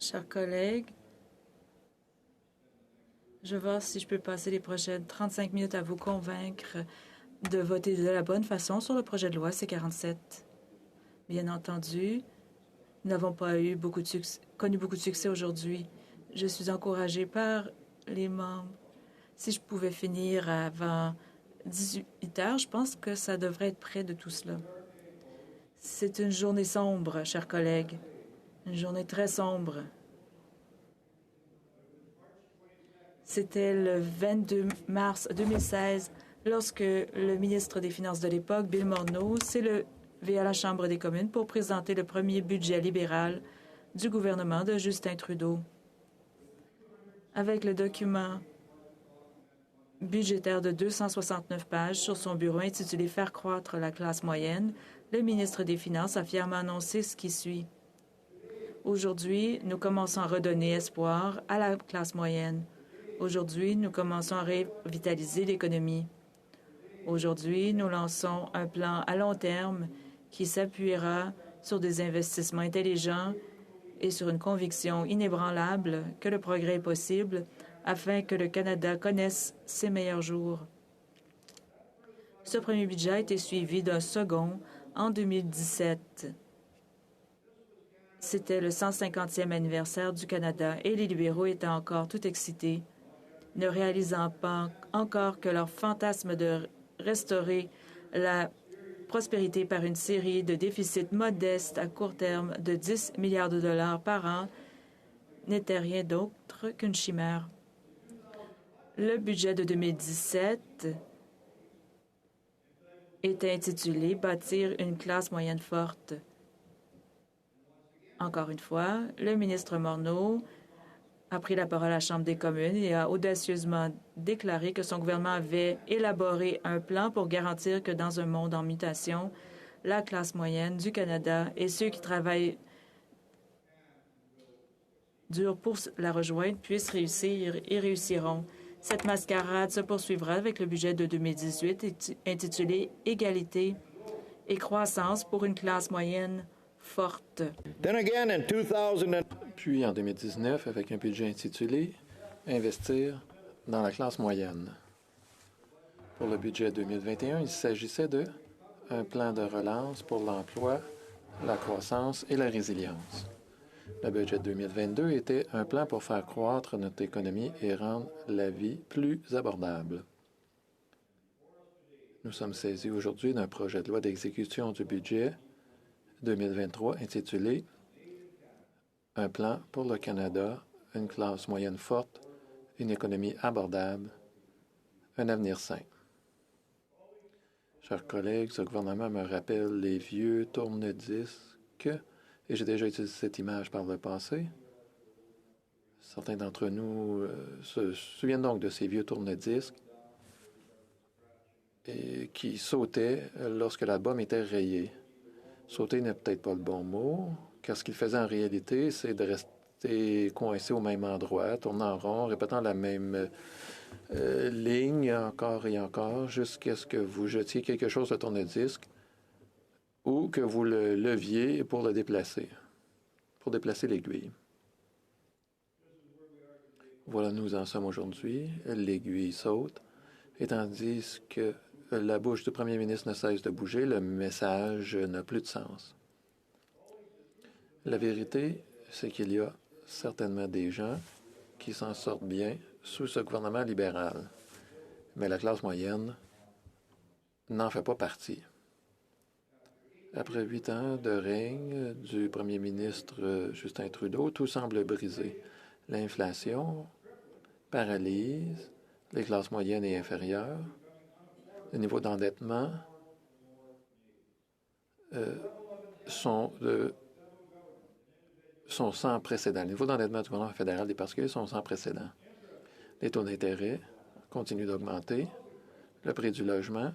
Chers collègues, je vais voir si je peux passer les prochaines 35 minutes à vous convaincre de voter de la bonne façon sur le projet de loi C-47. Bien entendu, nous n'avons pas connu beaucoup de succès aujourd'hui. Je suis encouragée par les membres. Si je pouvais finir avant 18 heures, je pense que ça devrait être près de tout cela. C'est une journée sombre, chers collègues. Une journée très sombre. C'était le 22 mars 2016 lorsque le ministre des Finances de l'époque, Bill Morneau, s'est levé à la Chambre des communes pour présenter le premier budget libéral du gouvernement de Justin Trudeau. Avec le document budgétaire de 269 pages sur son bureau intitulé « Faire croître la classe moyenne », le ministre des Finances a fièrement annoncé ce qui suit. Aujourd'hui, nous commençons à redonner espoir à la classe moyenne. Aujourd'hui, nous commençons à revitaliser l'économie. Aujourd'hui, nous lançons un plan à long terme qui s'appuiera sur des investissements intelligents et sur une conviction inébranlable que le progrès est possible afin que le Canada connaisse ses meilleurs jours. Ce premier budget a été suivi d'un second en 2017. C'était le 150e anniversaire du Canada et les libéraux étaient encore tout excités, ne réalisant pas encore que leur fantasme de restaurer la prospérité par une série de déficits modestes à court terme de 10 milliards de dollars par an n'était rien d'autre qu'une chimère. Le budget de 2017 était intitulé « Bâtir une classe moyenne forte ». Encore une fois, le ministre Morneau a pris la parole à la Chambre des communes et a audacieusement déclaré que son gouvernement avait élaboré un plan pour garantir que dans un monde en mutation, la classe moyenne du Canada et ceux qui travaillent dur pour la rejoindre puissent réussir et réussiront. Cette mascarade se poursuivra avec le budget de 2018 intitulé « Égalité et croissance pour une classe moyenne forte ». Puis en 2019, avec un budget intitulé « Investir dans la classe moyenne ». Pour le budget 2021, il s'agissait de un plan de relance pour l'emploi, la croissance et la résilience. Le budget 2022 était un plan pour faire croître notre économie et rendre la vie plus abordable. Nous sommes saisis aujourd'hui d'un projet de loi d'exécution du budget 2023 intitulé « Un plan pour le Canada, une classe moyenne forte, une économie abordable, un avenir sain ». Chers collègues, ce gouvernement me rappelle les vieux tourne-disques, et j'ai déjà utilisé cette image par le passé. Certains d'entre nous se souviennent donc de ces vieux tourne-disques et qui sautaient lorsque l'album était rayé. Sauter n'est peut-être pas le bon mot, car ce qu'il faisait en réalité, c'est de rester coincé au même endroit, tournant en rond, répétant la même ligne encore et encore, jusqu'à ce que vous jetiez quelque chose de tourne-disque ou que vous le leviez pour le déplacer, pour déplacer l'aiguille. Voilà, nous en sommes aujourd'hui. L'aiguille saute. Et tandis que la bouche du premier ministre ne cesse de bouger, le message n'a plus de sens. La vérité, c'est qu'il y a certainement des gens qui s'en sortent bien sous ce gouvernement libéral. Mais la classe moyenne n'en fait pas partie. Après 8 ans de règne du premier ministre Justin Trudeau, tout semble brisé. L'inflation paralyse les classes moyennes et inférieures. Le niveau d'endettement sont sans précédent. Le niveau d'endettement du gouvernement fédéral des particuliers sont sans précédent. Les taux d'intérêt continuent d'augmenter. Le prix du logement,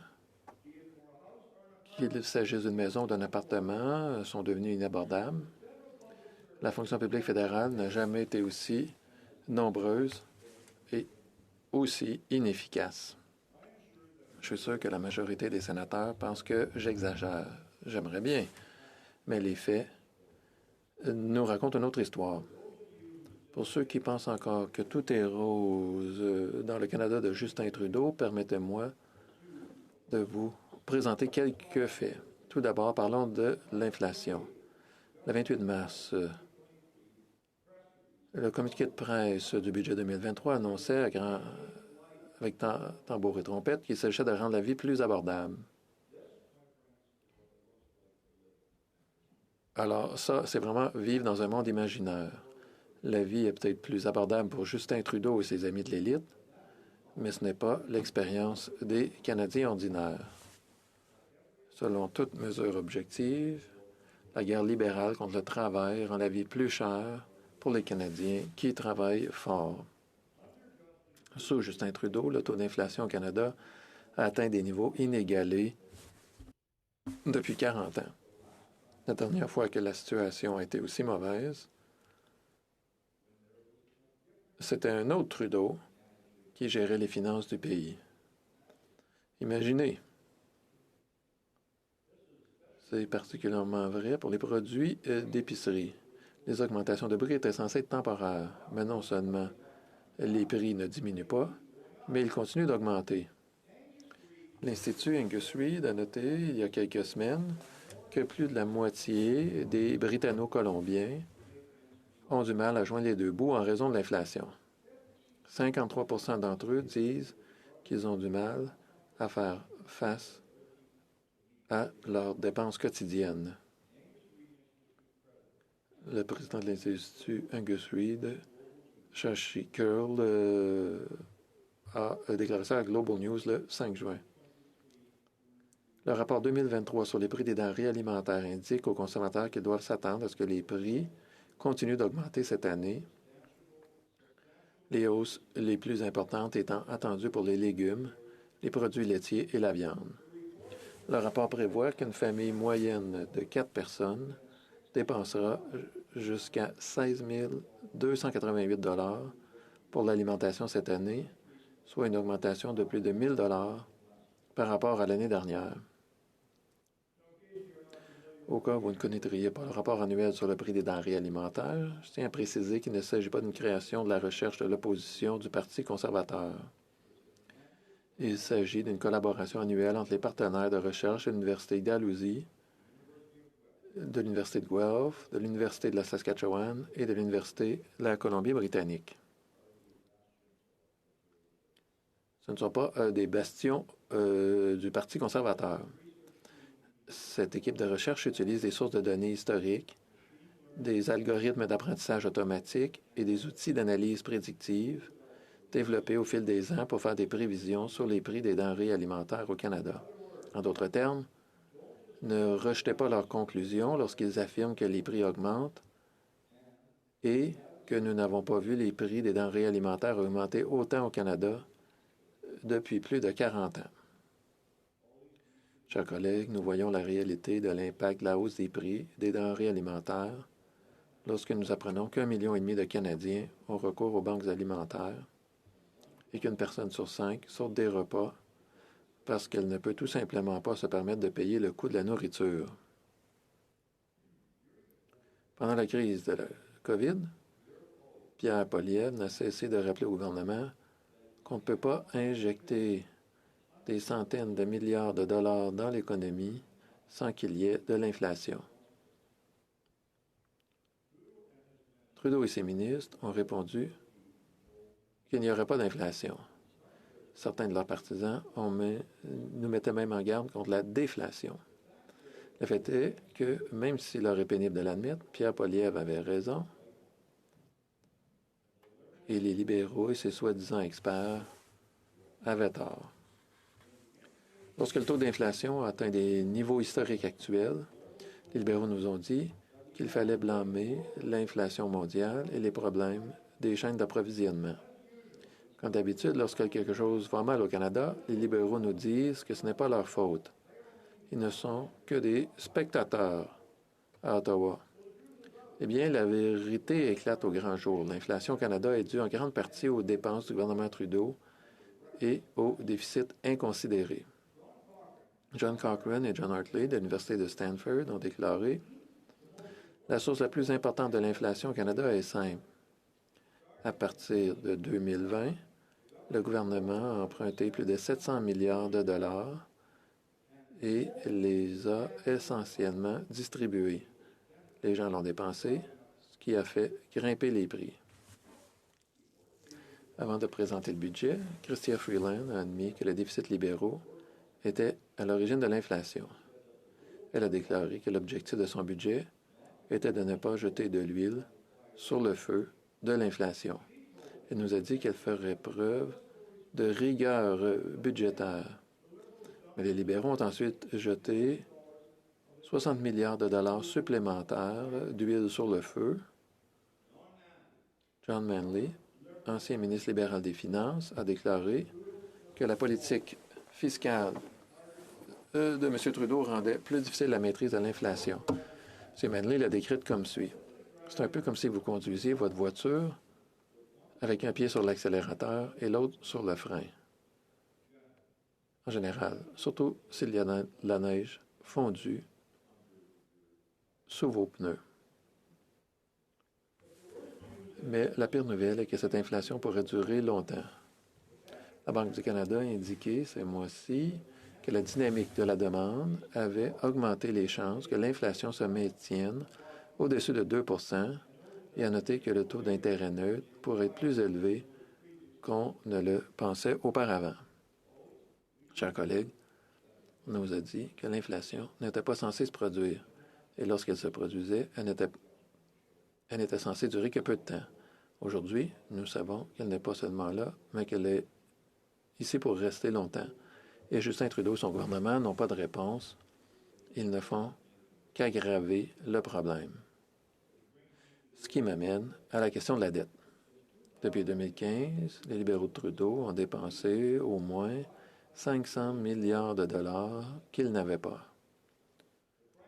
qu'il s'agisse d'une maison ou d'un appartement, sont devenus inabordables. La fonction publique fédérale n'a jamais été aussi nombreuse et aussi inefficace. Je suis sûr que la majorité des sénateurs pensent que j'exagère. J'aimerais bien, mais les faits nous racontent une autre histoire. Pour ceux qui pensent encore que tout est rose dans le Canada de Justin Trudeau, permettez-moi de vous présenter quelques faits. Tout d'abord, parlons de l'inflation. Le 28 mars, le communiqué de presse du budget 2023 annonçait avec tambour et trompette qu'il s'agissait de rendre la vie plus abordable. Alors ça, c'est vraiment vivre dans un monde imaginaire. La vie est peut-être plus abordable pour Justin Trudeau et ses amis de l'élite, mais ce n'est pas l'expérience des Canadiens ordinaires. Selon toute mesure objective, la guerre libérale contre le travail rend la vie plus chère pour les Canadiens qui travaillent fort. Sous Justin Trudeau, le taux d'inflation au Canada a atteint des niveaux inégalés depuis 40 ans. La dernière fois que la situation a été aussi mauvaise, c'était un autre Trudeau qui gérait les finances du pays. Imaginez, c'est particulièrement vrai pour les produits d'épicerie. Les augmentations de prix étaient censées être temporaires, mais non seulement les prix ne diminuent pas, mais ils continuent d'augmenter. L'Institut Angus Reid a noté il y a quelques semaines que plus de la moitié des Britanno-Colombiens ont du mal à joindre les deux bouts en raison de l'inflation. 53 d'entre eux disent qu'ils ont du mal à faire face à leurs dépenses quotidiennes. Le président de l'Institut, Angus Reid, Shashi Curl, a déclaré ça à Global News le 5 juin. Le rapport 2023 sur les prix des denrées alimentaires indique aux consommateurs qu'ils doivent s'attendre à ce que les prix continuent d'augmenter cette année, les hausses les plus importantes étant attendues pour les légumes, les produits laitiers et la viande. Le rapport prévoit qu'une famille moyenne de 4 personnes dépensera jusqu'à 16 288 $ pour l'alimentation cette année, soit une augmentation de plus de 1 000 $ par rapport à l'année dernière. Au cas où vous ne connaîtriez pas le rapport annuel sur le prix des denrées alimentaires, je tiens à préciser qu'il ne s'agit pas d'une création de la recherche de l'opposition du Parti conservateur. Il s'agit d'une collaboration annuelle entre les partenaires de recherche de l'Université d'Dalhousie, de l'Université de Guelph, de l'Université de la Saskatchewan et de l'Université de la Colombie-Britannique. Ce ne sont pas des bastions du Parti conservateur. Cette équipe de recherche utilise des sources de données historiques, des algorithmes d'apprentissage automatique et des outils d'analyse prédictive développés au fil des ans pour faire des prévisions sur les prix des denrées alimentaires au Canada. En d'autres termes, ne rejetez pas leurs conclusions lorsqu'ils affirment que les prix augmentent et que nous n'avons pas vu les prix des denrées alimentaires augmenter autant au Canada depuis plus de 40 ans. Chers collègues, nous voyons la réalité de l'impact de la hausse des prix des denrées alimentaires lorsque nous apprenons qu'1,5 million de Canadiens ont recours aux banques alimentaires et qu'une personne sur 5 saute des repas parce qu'elle ne peut tout simplement pas se permettre de payer le coût de la nourriture. Pendant la crise de la COVID, Pierre Poilievre n'a cessé de rappeler au gouvernement qu'on ne peut pas injecter des centaines de milliards de dollars dans l'économie sans qu'il y ait de l'inflation. Trudeau et ses ministres ont répondu qu'il n'y aurait pas d'inflation. Certains de leurs partisans nous mettaient même en garde contre la déflation. Le fait est que, même s'il leur est pénible de l'admettre, Pierre Poilievre avait raison et les libéraux et ses soi-disant experts avaient tort. Lorsque le taux d'inflation a atteint des niveaux historiques actuels, les libéraux nous ont dit qu'il fallait blâmer l'inflation mondiale et les problèmes des chaînes d'approvisionnement. Comme d'habitude, lorsque quelque chose va mal au Canada, les libéraux nous disent que ce n'est pas leur faute. Ils ne sont que des spectateurs à Ottawa. Eh bien, la vérité éclate au grand jour. L'inflation au Canada est due en grande partie aux dépenses du gouvernement Trudeau et au déficit inconsidéré. John Cochrane et John Hartley de l'Université de Stanford ont déclaré « La source la plus importante de l'inflation au Canada est simple. À partir de 2020, le gouvernement a emprunté plus de 700 milliards de dollars et les a essentiellement distribués. Les gens l'ont dépensé, ce qui a fait grimper les prix. Avant de présenter le budget, Chrystia Freeland a admis que les déficits libéraux étaient à l'origine de l'inflation. Elle a déclaré que l'objectif de son budget était de ne pas jeter de l'huile sur le feu de l'inflation. Elle nous a dit qu'elle ferait preuve de rigueur budgétaire. Mais les libéraux ont ensuite jeté 60 milliards de dollars supplémentaires d'huile sur le feu. John Manley, ancien ministre libéral des Finances, a déclaré que la politique fiscale de M. Trudeau rendait plus difficile la maîtrise de l'inflation. M. Manley l'a décrite comme suit. C'est un peu comme si vous conduisiez votre voiture avec un pied sur l'accélérateur et l'autre sur le frein. En général, surtout s'il y a de la neige fondue sous vos pneus. Mais la pire nouvelle est que cette inflation pourrait durer longtemps. La Banque du Canada a indiqué ce mois-ci que la dynamique de la demande avait augmenté les chances que l'inflation se maintienne au-dessus de 2 % et a noté que le taux d'intérêt neutre pourrait être plus élevé qu'on ne le pensait auparavant. Chers collègues, on nous a dit que l'inflation n'était pas censée se produire et lorsqu'elle se produisait, elle n'était censée durer que peu de temps. Aujourd'hui, nous savons qu'elle n'est pas seulement là, mais qu'elle est ici pour rester longtemps. Et Justin Trudeau et son gouvernement n'ont pas de réponse. Ils ne font qu'aggraver le problème. Ce qui m'amène à la question de la dette. Depuis 2015, les libéraux de Trudeau ont dépensé au moins 500 milliards de dollars qu'ils n'avaient pas.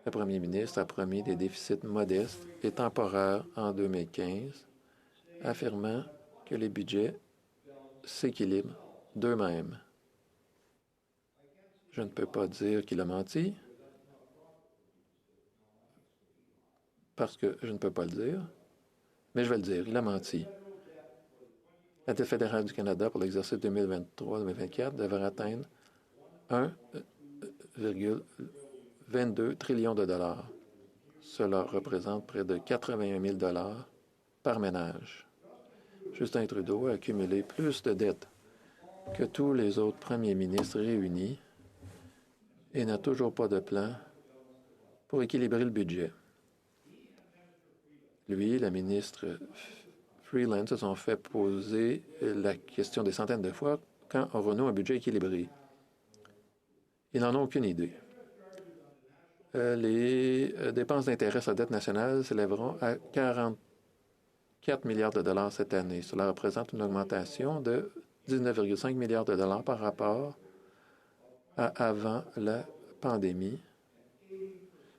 Le premier ministre a promis des déficits modestes et temporaires en 2015, affirmant que les budgets s'équilibrent d'eux-mêmes. Je ne peux pas dire qu'il a menti, parce que je ne peux pas le dire, mais je vais le dire, il a menti. La dette fédérale du Canada pour l'exercice 2023-2024 devrait atteindre 1,22 trillion de dollars. Cela représente près de 81 000 dollars par ménage. Justin Trudeau a accumulé plus de dettes que tous les autres premiers ministres réunis et n'a toujours pas de plan pour équilibrer le budget. Lui et la ministre Freeland se sont fait poser la question des centaines de fois quand aurons-nous un budget équilibré? Ils n'en ont aucune idée. Les dépenses d'intérêt sur la dette nationale s'élèveront à 44 milliards de dollars cette année. Cela représente une augmentation de 19,5 milliards de dollars par rapport à avant la pandémie,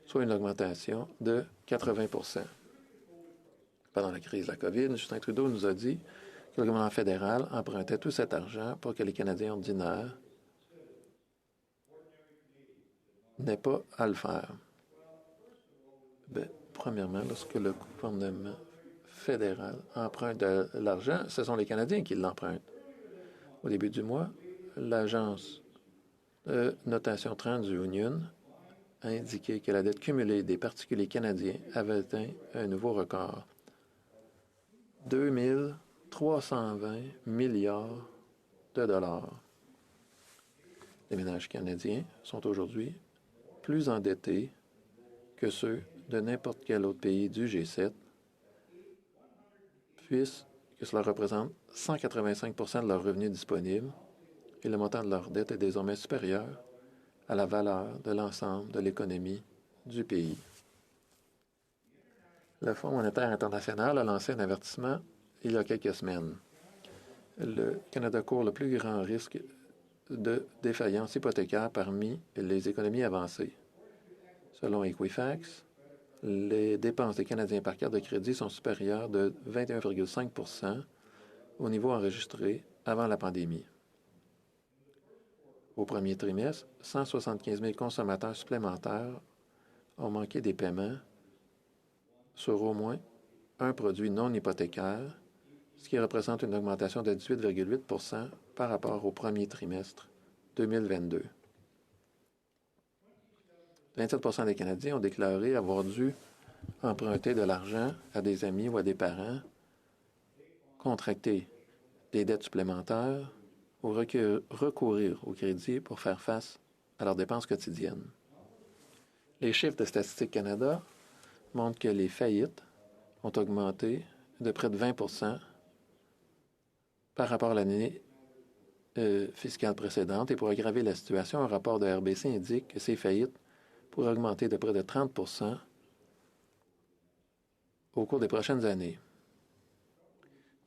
soit une augmentation de 80 %. Pendant la crise de la COVID, Justin Trudeau nous a dit que le gouvernement fédéral empruntait tout cet argent pour que les Canadiens ordinaires n'aient pas à le faire. Premièrement, lorsque le gouvernement fédéral emprunte de l'argent, ce sont les Canadiens qui l'empruntent. Au début du mois, l'agence de notation TransUnion a indiqué que la dette cumulée des particuliers canadiens avait atteint un nouveau record. 2 320 milliards de dollars. Les ménages canadiens sont aujourd'hui plus endettés que ceux de n'importe quel autre pays du G7, puisque cela représente 185 % de leurs revenus disponibles et le montant de leur dette est désormais supérieur à la valeur de l'ensemble de l'économie du pays. Le Fonds monétaire international a lancé un avertissement il y a quelques semaines. Le Canada court le plus grand risque de défaillance hypothécaire parmi les économies avancées. Selon Equifax, les dépenses des Canadiens par carte de crédit sont supérieures de 21,5 % au niveau enregistré avant la pandémie. Au premier trimestre, 175 000 consommateurs supplémentaires ont manqué des paiements sur au moins un produit non hypothécaire ce qui représente une augmentation de 18,8 par rapport au premier trimestre 2022. 27 des Canadiens ont déclaré avoir dû emprunter de l'argent à des amis ou à des parents, contracter des dettes supplémentaires ou recourir au crédit pour faire face à leurs dépenses quotidiennes. Les chiffres de Statistique Canada montrent que les faillites ont augmenté de près de 20 par rapport à l'année fiscale précédente. Et pour aggraver la situation, un rapport de RBC indique que ces faillites pourraient augmenter de près de 30 au cours des prochaines années.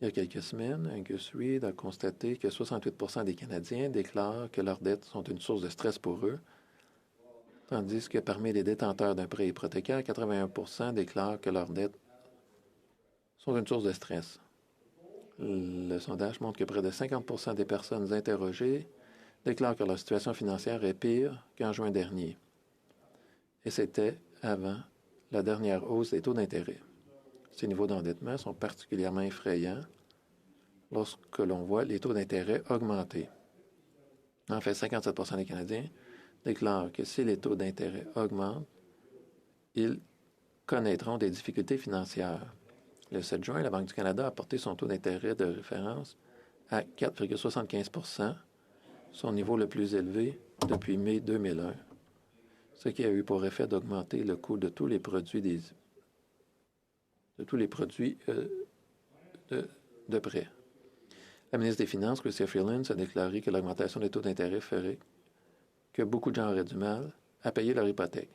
Il y a quelques semaines, Angus Reid a constaté que 68 des Canadiens déclarent que leurs dettes sont une source de stress pour eux, tandis que parmi les détenteurs d'un prêt hypothécaire, 81 déclarent que leurs dettes sont une source de stress. Le sondage montre que près de 50 des personnes interrogées déclarent que leur situation financière est pire qu'en juin dernier. Et c'était avant la dernière hausse des taux d'intérêt. Ces niveaux d'endettement sont particulièrement effrayants lorsque l'on voit les taux d'intérêt augmenter. En fait, 57 des Canadiens déclarent que si les taux d'intérêt augmentent, ils connaîtront des difficultés financières. Le 7 juin, la Banque du Canada a porté son taux d'intérêt de référence à 4,75 son niveau le plus élevé depuis mai 2001, ce qui a eu pour effet d'augmenter le coût de tous les produits de prêt. La ministre des Finances, Chrystia Freeland, a déclaré que l'augmentation des taux d'intérêt ferait que beaucoup de gens auraient du mal à payer leur hypothèque.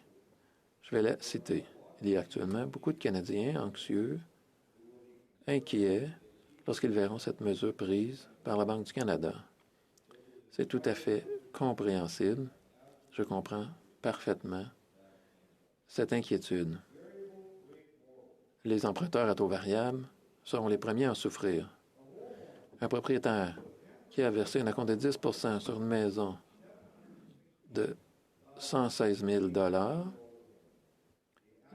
Je vais la citer. Il y a actuellement beaucoup de Canadiens anxieux, inquiets, lorsqu'ils verront cette mesure prise par la Banque du Canada. C'est tout à fait compréhensible. Je comprends parfaitement cette inquiétude. Les emprunteurs à taux variable seront les premiers à en souffrir. Un propriétaire qui a versé un acompte de 10 sur une maison de 116 000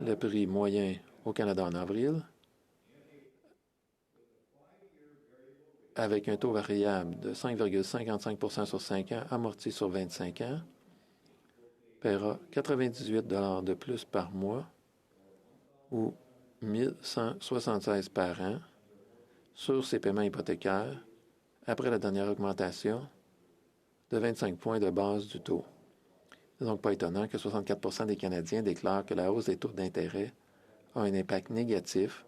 le prix moyen au Canada en avril, avec un taux variable de 5,55 sur 5 ans, amorti sur 25 ans, paiera 98 de plus par mois ou 1 176 par an sur ses paiements hypothécaires après la dernière augmentation de 25 points de base du taux. Il n'est donc pas étonnant que 64 des Canadiens déclarent que la hausse des taux d'intérêt a un impact négatif,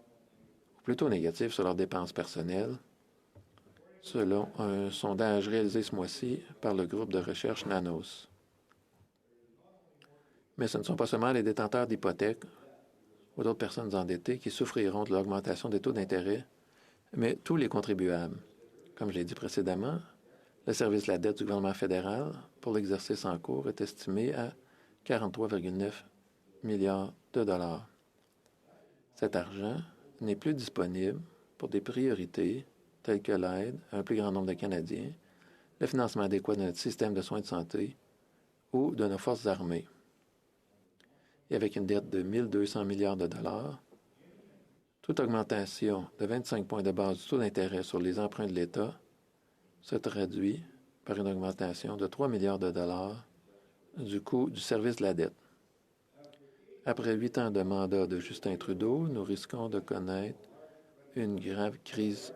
ou plutôt négatif, sur leurs dépenses personnelles, selon un sondage réalisé ce mois-ci par le groupe de recherche Nanos. Mais ce ne sont pas seulement les détenteurs d'hypothèques ou d'autres personnes endettées qui souffriront de l'augmentation des taux d'intérêt, mais tous les contribuables. Comme je l'ai dit précédemment, le service de la dette du gouvernement fédéral pour l'exercice en cours est estimé à 43,9 milliards de dollars. Cet argent n'est plus disponible pour des priorités telles que l'aide à un plus grand nombre de Canadiens, le financement adéquat de notre système de soins de santé ou de nos forces armées. Et avec une dette de 1 200 milliards de dollars, toute augmentation de 25 points de base du taux d'intérêt sur les emprunts de l'État se traduit par une augmentation de 3 milliards de dollars du coût du service de la dette. Après 8 ans de mandat de Justin Trudeau, nous risquons de connaître une grave crise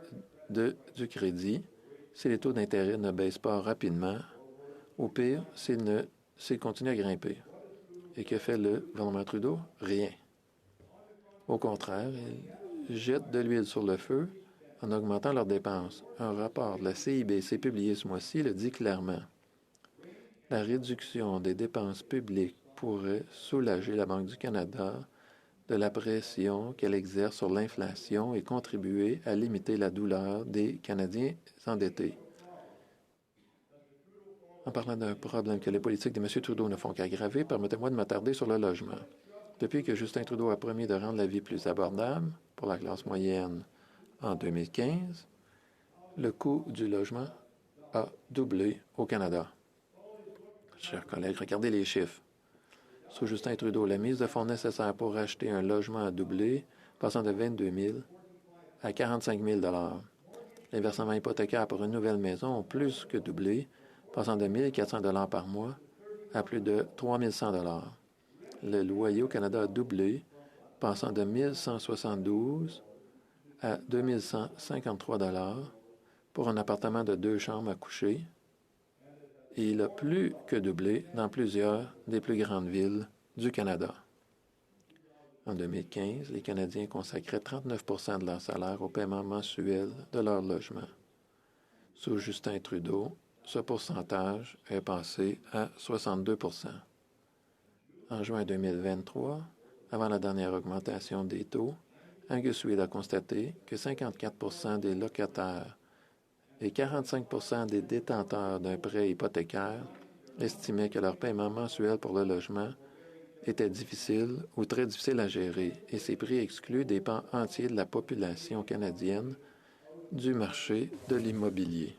du crédit si les taux d'intérêt ne baissent pas rapidement, ou pire, s'ils continuent à grimper. Et que fait le gouvernement Trudeau? Rien. Au contraire, il jette de l'huile sur le feu en augmentant leurs dépenses. Un rapport de la CIBC publié ce mois-ci le dit clairement. La réduction des dépenses publiques pourrait soulager la Banque du Canada de la pression qu'elle exerce sur l'inflation et contribuer à limiter la douleur des Canadiens endettés. En parlant d'un problème que les politiques de M. Trudeau ne font qu'aggraver, permettez-moi de m'attarder sur le logement. Depuis que Justin Trudeau a promis de rendre la vie plus abordable pour la classe moyenne en 2015, le coût du logement a doublé au Canada. Chers collègues, regardez les chiffres. Sous Justin Trudeau, la mise de fonds nécessaire pour acheter un logement a doublé, passant de 22 000 à 45 000 $. Les versements hypothécaires pour une nouvelle maison ont plus que doublé, passant de 1 400 $ par mois à plus de 3 100 $. Le loyer au Canada a doublé, passant de 1 172 à 2 153 $ pour un appartement de 2 chambres à coucher. Et il a plus que doublé dans plusieurs des plus grandes villes du Canada. En 2015, les Canadiens consacraient 39 % de leur salaire au paiement mensuel de leur logement. Sous Justin Trudeau, ce pourcentage est passé à 62 %. En juin 2023, avant la dernière augmentation des taux, Angus Reid a constaté que 54 % des locataires et 45 % des détenteurs d'un prêt hypothécaire estimaient que leur paiement mensuel pour le logement était difficile ou très difficile à gérer, et ces prix excluent des pans entiers de la population canadienne du marché de l'immobilier.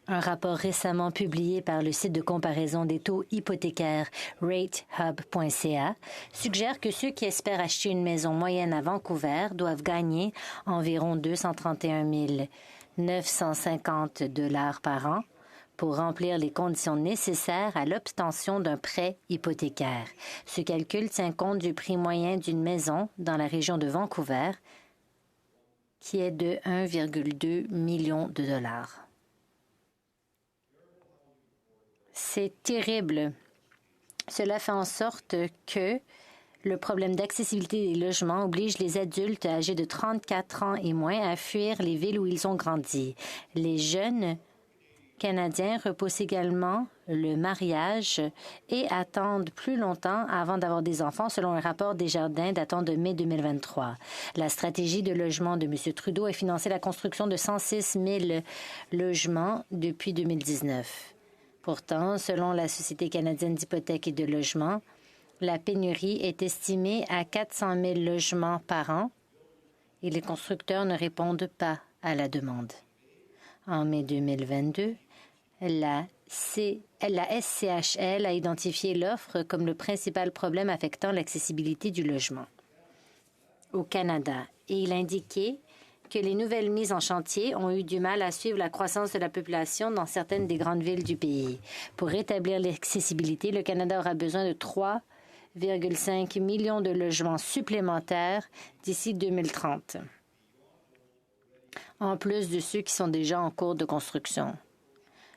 Un rapport récemment publié par le site de comparaison des taux hypothécaires ratehub.ca suggère que ceux qui espèrent acheter une maison moyenne à Vancouver doivent gagner environ 231 950 $ par an pour remplir les conditions nécessaires à l'obtention d'un prêt hypothécaire. Ce calcul tient compte du prix moyen d'une maison dans la région de Vancouver, qui est de 1,2 million de dollars. C'est terrible. Cela fait en sorte que le problème d'accessibilité des logements oblige les adultes âgés de 34 ans et moins à fuir les villes où ils ont grandi. Les jeunes Canadiens repoussent également le mariage et attendent plus longtemps avant d'avoir des enfants, selon un rapport Desjardins datant de mai 2023. La stratégie de logement de M. Trudeau a financé la construction de 106 000 logements depuis 2019. Pourtant, selon la Société canadienne d'hypothèques et de logement, la pénurie est estimée à 400 000 logements par an et les constructeurs ne répondent pas à la demande. En mai 2022, la SCHL a identifié l'offre comme le principal problème affectant l'accessibilité du logement au Canada et il a indiqué que les nouvelles mises en chantier ont eu du mal à suivre la croissance de la population dans certaines des grandes villes du pays. Pour rétablir l'accessibilité, le Canada aura besoin de 3,5 millions de logements supplémentaires d'ici 2030, en plus de ceux qui sont déjà en cours de construction.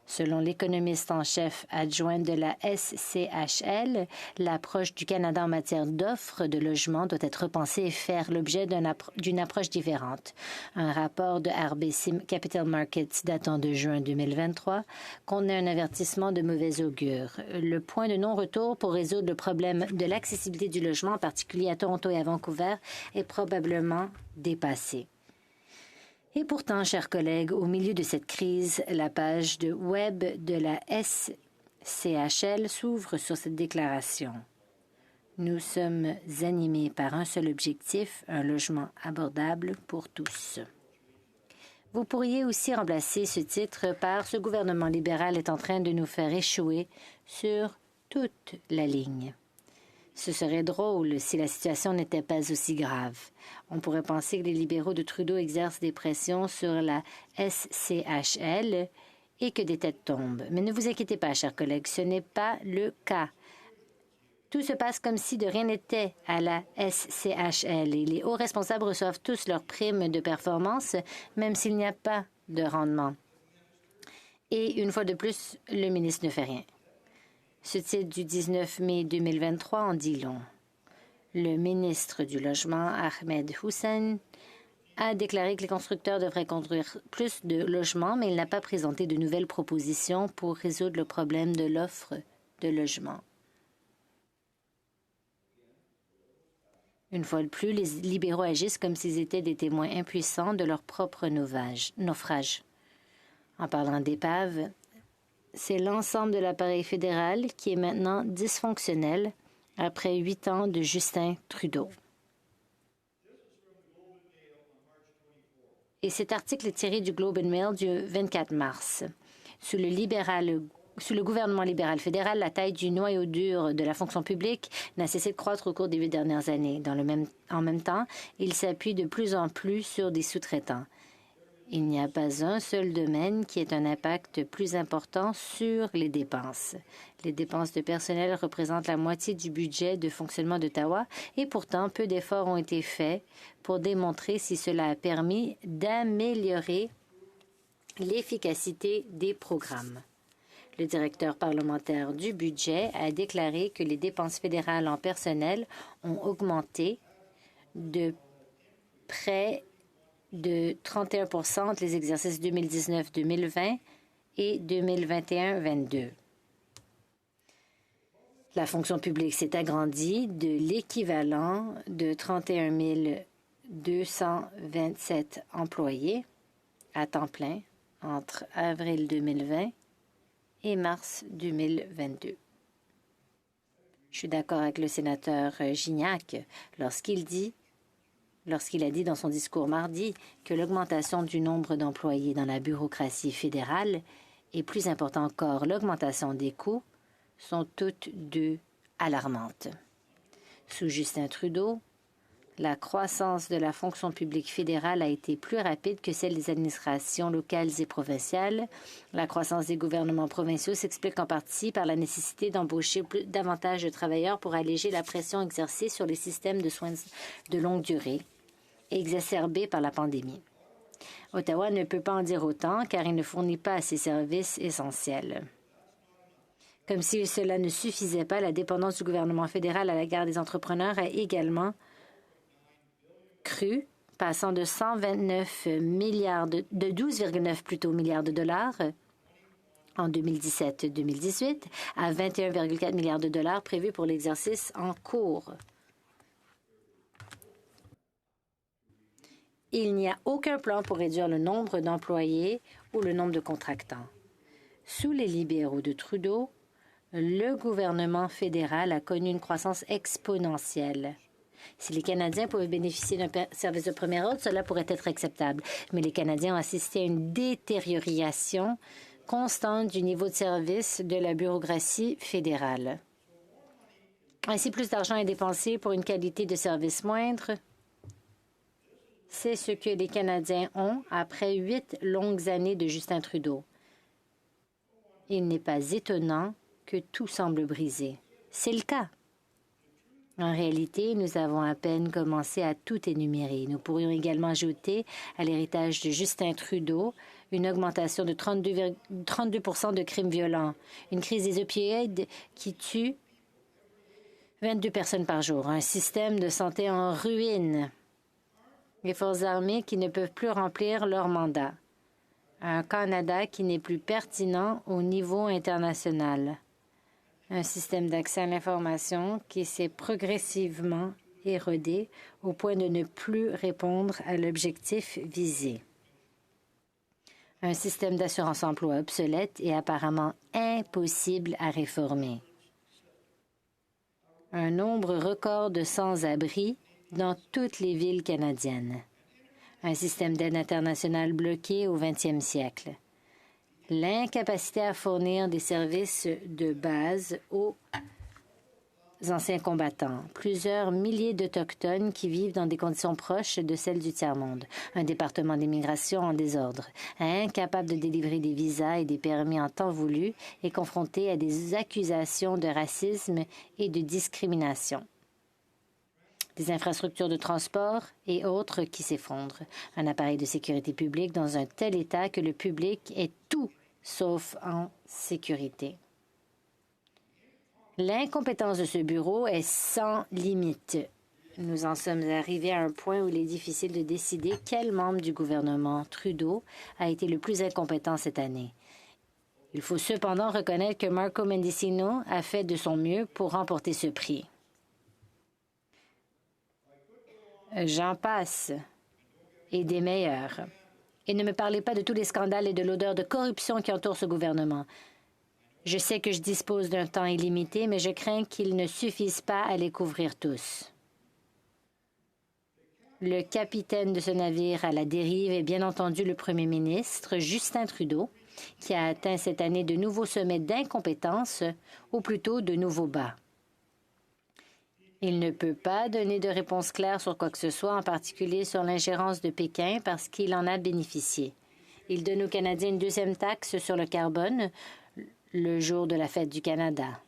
Selon l'économiste en chef adjoint de la SCHL, l'approche du Canada en matière d'offres de logement doit être repensée et faire l'objet d'une approche différente. Un rapport de RBC Capital Markets datant de juin 2023 contenait un avertissement de mauvais augure. Le point de non-retour pour résoudre le problème de l'accessibilité du logement, en particulier à Toronto et à Vancouver, est probablement dépassé. Et pourtant, chers collègues, au milieu de cette crise, la page de web de la SCHL s'ouvre sur cette déclaration. Nous sommes animés par un seul objectif, un logement abordable pour tous. Vous pourriez aussi remplacer ce titre par « Ce gouvernement libéral est en train de nous faire échouer sur toute la ligne ». Ce serait drôle si la situation n'était pas aussi grave. On pourrait penser que les libéraux de Trudeau exercent des pressions sur la SCHL et que des têtes tombent. Mais ne vous inquiétez pas, chers collègues, ce n'est pas le cas. Tout se passe comme si de rien n'était à la SCHL et les hauts responsables reçoivent tous leurs primes de performance, même s'il n'y a pas de rendement. Et une fois de plus, le ministre ne fait rien. Ce titre du 19 mai 2023 en dit long. Le ministre du Logement, Ahmed Hussen, a déclaré que les constructeurs devraient construire plus de logements, mais il n'a pas présenté de nouvelles propositions pour résoudre le problème de l'offre de logements. Une fois de plus, les libéraux agissent comme s'ils étaient des témoins impuissants de leur propre naufrage. En parlant d'épave, c'est l'ensemble de l'appareil fédéral qui est maintenant dysfonctionnel après 8 ans de Justin Trudeau. Et cet article est tiré du Globe and Mail du 24 mars. Sous le libéral Sous le gouvernement libéral fédéral, la taille du noyau dur de la fonction publique n'a cessé de croître au cours des 8 dernières années. En même temps, il s'appuie de plus en plus sur des sous-traitants. Il n'y a pas un seul domaine qui ait un impact plus important sur les dépenses. Les dépenses de personnel représentent la moitié du budget de fonctionnement d'Ottawa et pourtant, peu d'efforts ont été faits pour démontrer si cela a permis d'améliorer l'efficacité des programmes. Le directeur parlementaire du budget a déclaré que les dépenses fédérales en personnel ont augmenté de près de 31 % entre les exercices 2019-2020 et 2021-22. La fonction publique s'est agrandie de l'équivalent de 31 227 employés à temps plein entre avril 2020 et mars 2022. Je suis d'accord avec le sénateur Gignac lorsqu'il a dit dans son discours mardi que l'augmentation du nombre d'employés dans la bureaucratie fédérale et plus important encore l'augmentation des coûts sont toutes deux alarmantes. Sous Justin Trudeau, la croissance de la fonction publique fédérale a été plus rapide que celle des administrations locales et provinciales. La croissance des gouvernements provinciaux s'explique en partie par la nécessité d'embaucher davantage de travailleurs pour alléger la pression exercée sur les systèmes de soins de longue durée, exacerbée par la pandémie. Ottawa ne peut pas en dire autant car il ne fournit pas ses services essentiels. Comme si cela ne suffisait pas, la dépendance du gouvernement fédéral à l'égard des entrepreneurs a également cru, passant de 129 milliards de 12,9 plutôt milliards de dollars en 2017-2018 à 21,4 milliards de dollars prévus pour l'exercice en cours. Il n'y a aucun plan pour réduire le nombre d'employés ou le nombre de contractants. Sous les libéraux de Trudeau, le gouvernement fédéral a connu une croissance exponentielle. Si les Canadiens pouvaient bénéficier d'un service de premier ordre, cela pourrait être acceptable. Mais les Canadiens ont assisté à une détérioration constante du niveau de service de la bureaucratie fédérale. Ainsi, plus d'argent est dépensé pour une qualité de service moindre. C'est ce que les Canadiens ont après 8 longues années de Justin Trudeau. Il n'est pas étonnant que tout semble brisé. C'est le cas. En réalité, nous avons à peine commencé à tout énumérer. Nous pourrions également ajouter à l'héritage de Justin Trudeau une augmentation de 32 % de crimes violents, une crise des opioïdes qui tue 22 personnes par jour, un système de santé en ruine, les forces armées qui ne peuvent plus remplir leur mandat, un Canada qui n'est plus pertinent au niveau international, un système d'accès à l'information qui s'est progressivement érodé au point de ne plus répondre à l'objectif visé. Un système d'assurance-emploi obsolète et apparemment impossible à réformer. Un nombre record de sans-abri dans toutes les villes canadiennes. Un système d'aide internationale bloqué au 20e siècle. L'incapacité à fournir des services de base aux anciens combattants. Plusieurs milliers d'Autochtones qui vivent dans des conditions proches de celles du tiers-monde. Un département d'immigration en désordre. Incapable de délivrer des visas et des permis en temps voulu et confronté à des accusations de racisme et de discrimination. Des infrastructures de transport et autres qui s'effondrent. Un appareil de sécurité publique dans un tel état que le public est tout sauf en sécurité. L'incompétence de ce bureau est sans limite. Nous en sommes arrivés à un point où il est difficile de décider quel membre du gouvernement Trudeau a été le plus incompétent cette année. Il faut cependant reconnaître que Marco Mendicino a fait de son mieux pour remporter ce prix. J'en passe, et des meilleurs. Et ne me parlez pas de tous les scandales et de l'odeur de corruption qui entourent ce gouvernement. Je sais que je dispose d'un temps illimité, mais je crains qu'il ne suffise pas à les couvrir tous. Le capitaine de ce navire à la dérive est bien entendu le premier ministre, Justin Trudeau, qui a atteint cette année de nouveaux sommets d'incompétence, ou plutôt de nouveaux bas. Il ne peut pas donner de réponse claire sur quoi que ce soit, en particulier sur l'ingérence de Pékin, parce qu'il en a bénéficié. Il donne aux Canadiens une deuxième taxe sur le carbone le jour de la fête du Canada,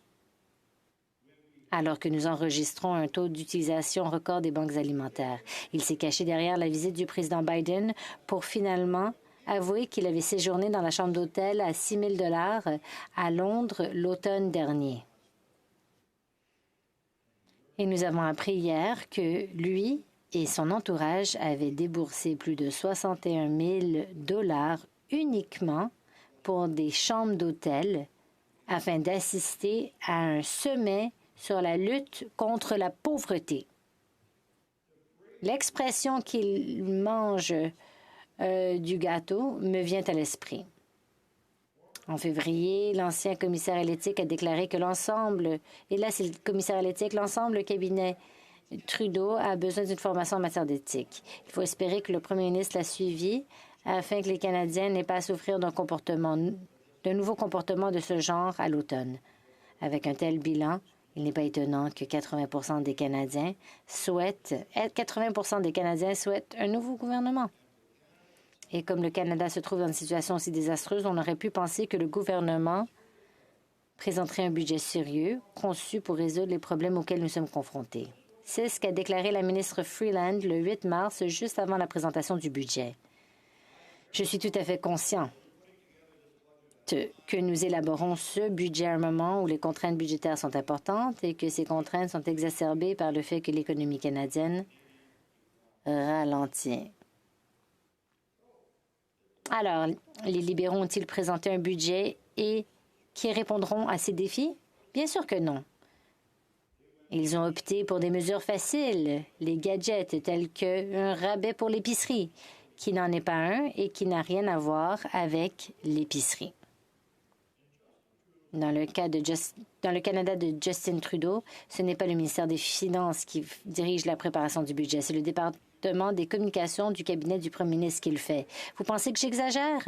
alors que nous enregistrons un taux d'utilisation record des banques alimentaires. Il s'est caché derrière la visite du président Biden pour finalement avouer qu'il avait séjourné dans la chambre d'hôtel à 6 000 $ à Londres l'automne dernier. Et nous avons appris hier que lui et son entourage avaient déboursé plus de 61 000 $ uniquement pour des chambres d'hôtel afin d'assister à un sommet sur la lutte contre la pauvreté. L'expression qu'il mange du gâteau me vient à l'esprit. En février, l'ancien commissaire à l'éthique a déclaré que l'ensemble, et là c'est le commissaire à l'éthique, l'ensemble du cabinet Trudeau a besoin d'une formation en matière d'éthique. Il faut espérer que le premier ministre l'a suivi afin que les Canadiens n'aient pas à souffrir d'un nouveau comportement de ce genre à l'automne. Avec un tel bilan, il n'est pas étonnant que 80 % des Canadiens souhaitent un nouveau gouvernement. Et comme le Canada se trouve dans une situation aussi désastreuse, on aurait pu penser que le gouvernement présenterait un budget sérieux, conçu pour résoudre les problèmes auxquels nous sommes confrontés. C'est ce qu'a déclaré la ministre Freeland le 8 mars, juste avant la présentation du budget. Je suis tout à fait conscient que nous élaborons ce budget à un moment où les contraintes budgétaires sont importantes et que ces contraintes sont exacerbées par le fait que l'économie canadienne ralentit. Alors, les libéraux ont-ils présenté un budget qui répondront à ces défis? Bien sûr que non. Ils ont opté pour des mesures faciles, les gadgets tels qu'un rabais pour l'épicerie, qui n'en est pas un et qui n'a rien à voir avec l'épicerie. Dans le Canada de Justin Trudeau, ce n'est pas le ministère des Finances qui dirige la préparation du budget, c'est le département des communications du cabinet du premier ministre qui le fait. Vous pensez que j'exagère?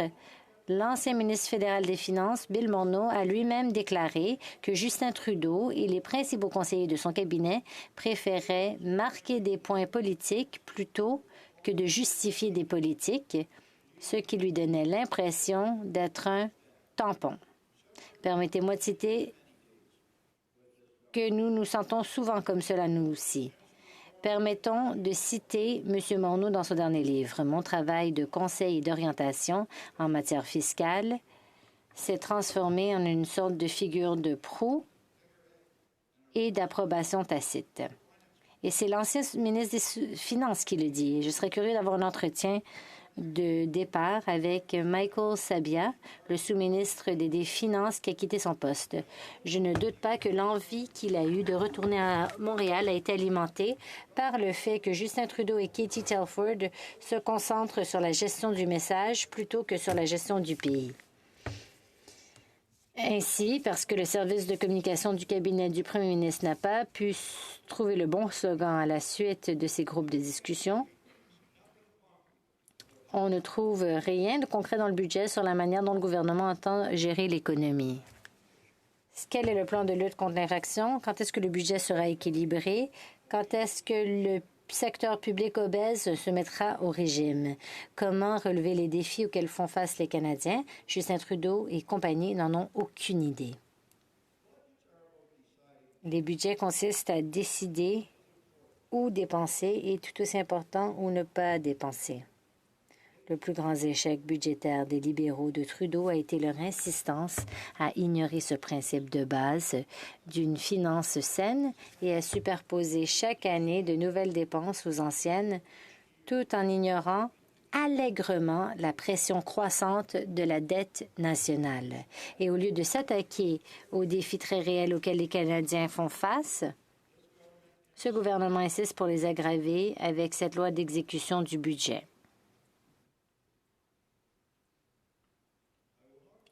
L'ancien ministre fédéral des Finances, Bill Morneau, a lui-même déclaré que Justin Trudeau et les principaux conseillers de son cabinet préféraient marquer des points politiques plutôt que de justifier des politiques, ce qui lui donnait l'impression d'être un tampon. Permettez-moi de citer que nous nous sentons souvent comme cela, nous aussi. Permettons de citer M. Morneau dans son dernier livre. Mon travail de conseil et d'orientation en matière fiscale s'est transformé en une sorte de figure de proue et d'approbation tacite. Et c'est l'ancien ministre des Finances qui le dit. Je serais curieux d'avoir un entretien de départ avec Michael Sabia, le sous-ministre des Finances qui a quitté son poste. Je ne doute pas que l'envie qu'il a eue de retourner à Montréal a été alimentée par le fait que Justin Trudeau et Katie Telford se concentrent sur la gestion du message plutôt que sur la gestion du pays. Ainsi, parce que le service de communication du cabinet du premier ministre n'a pas pu trouver le bon slogan à la suite de ces groupes de discussion, on ne trouve rien de concret dans le budget sur la manière dont le gouvernement entend gérer l'économie. Quel est le plan de lutte contre l'inflation? Quand est-ce que le budget sera équilibré? Quand est-ce que le secteur public obèse se mettra au régime? Comment relever les défis auxquels font face les Canadiens? Justin Trudeau et compagnie n'en ont aucune idée. Les budgets consistent à décider où dépenser et tout aussi important, où ne pas dépenser. Le plus grand échec budgétaire des libéraux de Trudeau a été leur insistance à ignorer ce principe de base d'une finance saine et à superposer chaque année de nouvelles dépenses aux anciennes, tout en ignorant allègrement la pression croissante de la dette nationale. Et au lieu de s'attaquer aux défis très réels auxquels les Canadiens font face, ce gouvernement insiste pour les aggraver avec cette loi d'exécution du budget.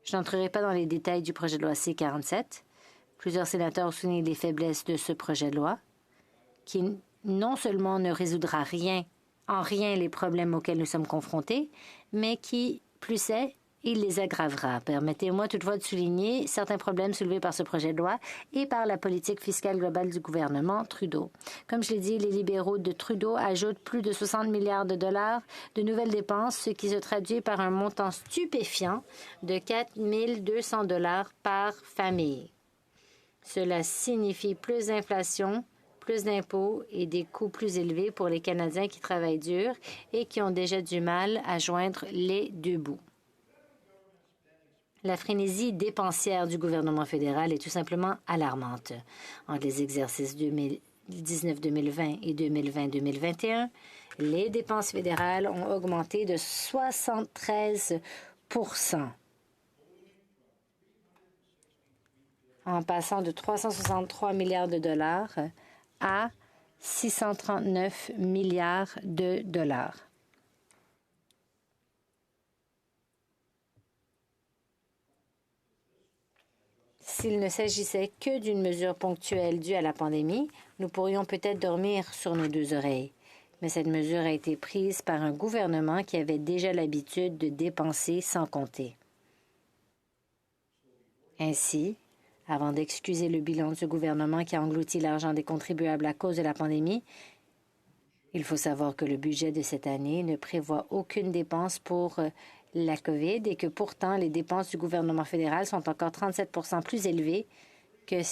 Je n'entrerai pas dans les détails du projet de loi C-47. Plusieurs sénateurs ont souligné les faiblesses de ce projet de loi, qui non seulement ne résoudra en rien les problèmes auxquels nous sommes confrontés, mais qui, plus est, il les aggravera. Permettez-moi toutefois de souligner certains problèmes soulevés par ce projet de loi et par la politique fiscale globale du gouvernement Trudeau. Comme je l'ai dit, les libéraux de Trudeau ajoutent plus de 60 milliards de dollars de nouvelles dépenses, ce qui se traduit par un montant stupéfiant de 4 200 dollars par famille. Cela signifie plus d'inflation, plus d'impôts et des coûts plus élevés pour les Canadiens qui travaillent dur et qui ont déjà du mal à joindre les deux bouts. La frénésie dépensière du gouvernement fédéral est tout simplement alarmante. Entre les exercices 2019-2020 et 2020-2021, les dépenses fédérales ont augmenté de 73 %, en passant de 363 milliards de dollars à 639 milliards de dollars. S'il ne s'agissait que d'une mesure ponctuelle due à la pandémie, nous pourrions peut-être dormir sur nos deux oreilles. Mais cette mesure a été prise par un gouvernement qui avait déjà l'habitude de dépenser sans compter. Ainsi, avant d'excuser le bilan de ce gouvernement qui a englouti l'argent des contribuables à cause de la pandémie, il faut savoir que le budget de cette année ne prévoit aucune dépense pour la COVID et que pourtant les dépenses du gouvernement fédéral sont encore 37 % plus élevées que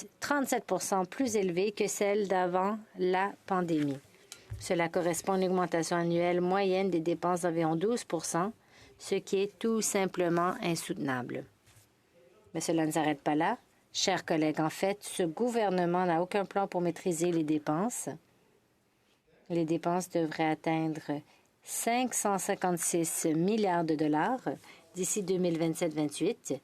celles d'avant la pandémie. Cela correspond à une augmentation annuelle moyenne des dépenses d'environ 12 %, ce qui est tout simplement insoutenable. Mais cela ne s'arrête pas là. Chers collègues, en fait, ce gouvernement n'a aucun plan pour maîtriser les dépenses. Les dépenses devraient atteindre 556 milliards de dollars d'ici 2027-28,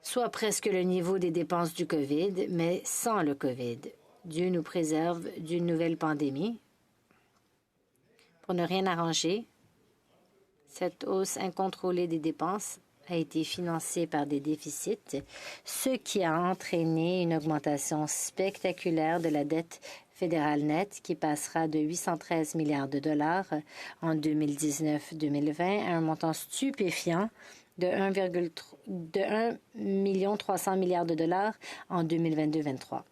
soit presque le niveau des dépenses du COVID, mais sans le COVID. Dieu nous préserve d'une nouvelle pandémie. Pour ne rien arranger, cette hausse incontrôlée des dépenses a été financée par des déficits, ce qui a entraîné une augmentation spectaculaire de la dette fédérale nette qui passera de 813 milliards de dollars en 2019-2020 à un montant stupéfiant de 1 300 milliards de dollars en 2022-23.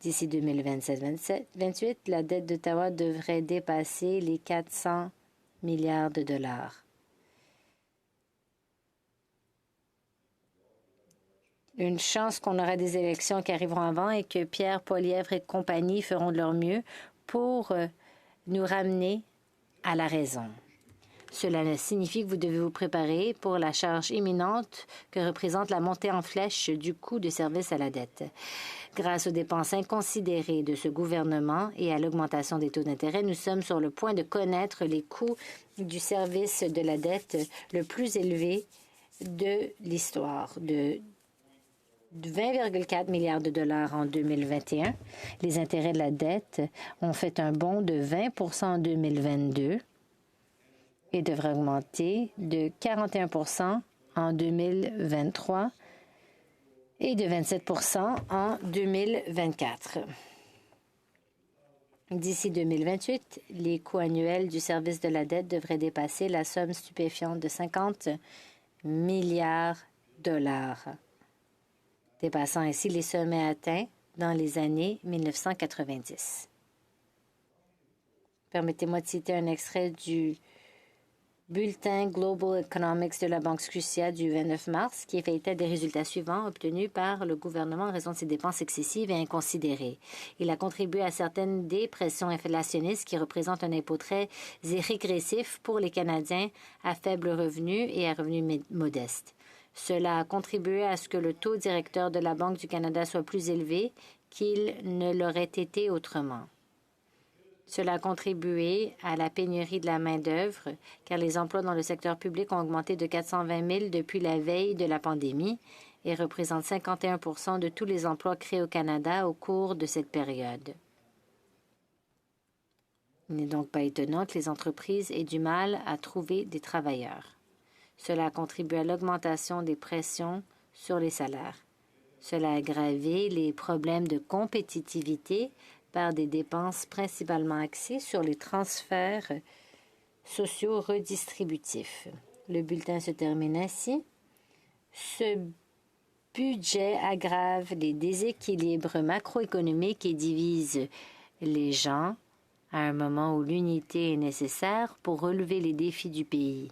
D'ici 2027-28, la dette d'Ottawa devrait dépasser les 400 milliards de dollars. Une chance qu'on aura des élections qui arriveront avant et que Pierre Poilievre et compagnie feront de leur mieux pour nous ramener à la raison. Cela signifie que vous devez vous préparer pour la charge imminente que représente la montée en flèche du coût de service à la dette. Grâce aux dépenses inconsidérées de ce gouvernement et à l'augmentation des taux d'intérêt, nous sommes sur le point de connaître les coûts du service de la dette le plus élevé de l'histoire, de 20,4 milliards de dollars en 2021. Les intérêts de la dette ont fait un bond de 20 % en 2022 et devraient augmenter de 41 % en 2023 et de 27 % en 2024. D'ici 2028, les coûts annuels du service de la dette devraient dépasser la somme stupéfiante de 50 milliards de dollars, dépassant ainsi les sommets atteints dans les années 1990. Permettez-moi de citer un extrait du bulletin Global Economics de la Banque Scotia du 29 mars, qui fait état des résultats suivants obtenus par le gouvernement en raison de ses dépenses excessives et inconsidérées. Il a contribué à certaines des pressions inflationnistes qui représentent un impôt très régressif pour les Canadiens à faible revenu et à revenus modestes. Cela a contribué à ce que le taux directeur de la Banque du Canada soit plus élevé qu'il ne l'aurait été autrement. Cela a contribué à la pénurie de la main-d'œuvre, car les emplois dans le secteur public ont augmenté de 420 000 depuis la veille de la pandémie et représentent 51 % de tous les emplois créés au Canada au cours de cette période. Il n'est donc pas étonnant que les entreprises aient du mal à trouver des travailleurs. Cela a contribué à l'augmentation des pressions sur les salaires. Cela a aggravé les problèmes de compétitivité par des dépenses principalement axées sur les transferts sociaux redistributifs. Le bulletin se termine ainsi. Ce budget aggrave les déséquilibres macroéconomiques et divise les gens à un moment où l'unité est nécessaire pour relever les défis du pays.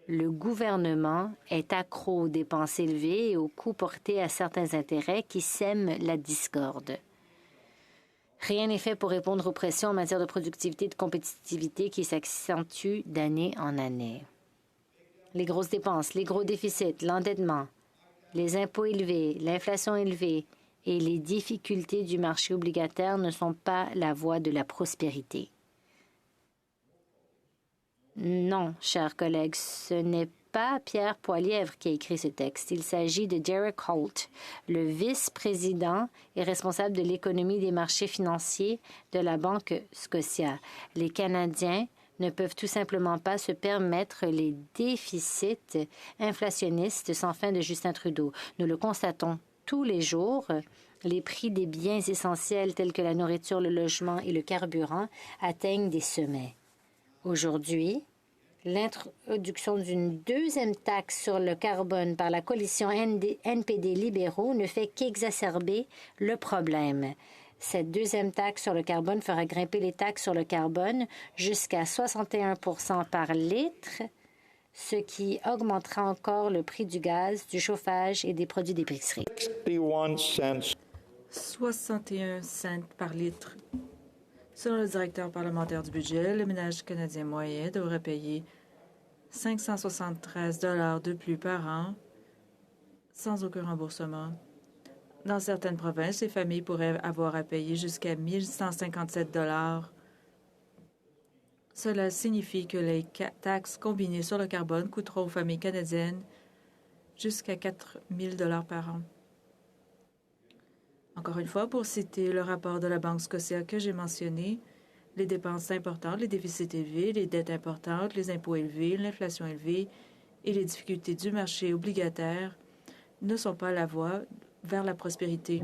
Le gouvernement est accro aux dépenses élevées et aux coûts portés à certains intérêts qui sèment la discorde. Rien n'est fait pour répondre aux pressions en matière de productivité et de compétitivité qui s'accentuent d'année en année. Les grosses dépenses, les gros déficits, l'endettement, les impôts élevés, l'inflation élevée et les difficultés du marché obligataire ne sont pas la voie de la prospérité. Non, chers collègues, ce n'est pas Pierre Poilievre qui a écrit ce texte. Il s'agit de Derek Holt, le vice-président et responsable de l'économie des marchés financiers de la Banque Scotia. Les Canadiens ne peuvent tout simplement pas se permettre les déficits inflationnistes sans fin de Justin Trudeau. Nous le constatons tous les jours. Les prix des biens essentiels tels que la nourriture, le logement et le carburant atteignent des sommets. Aujourd'hui, l'introduction d'une deuxième taxe sur le carbone par la coalition NPD libéraux ne fait qu'exacerber le problème. Cette deuxième taxe sur le carbone fera grimper les taxes sur le carbone jusqu'à 61 % par litre, ce qui augmentera encore le prix du gaz, du chauffage et des produits d'épicerie. 61 cents par litre. Selon le directeur parlementaire du budget, le ménage canadien moyen devrait payer 573 $ de plus par an sans aucun remboursement. Dans certaines provinces, les familles pourraient avoir à payer jusqu'à 1 157 $. Cela signifie que les taxes combinées sur le carbone coûteront aux familles canadiennes jusqu'à 4 000 $ par an. Encore une fois, pour citer le rapport de la Banque Scotia que j'ai mentionné, les dépenses importantes, les déficits élevés, les dettes importantes, les impôts élevés, l'inflation élevée et les difficultés du marché obligataire ne sont pas la voie vers la prospérité.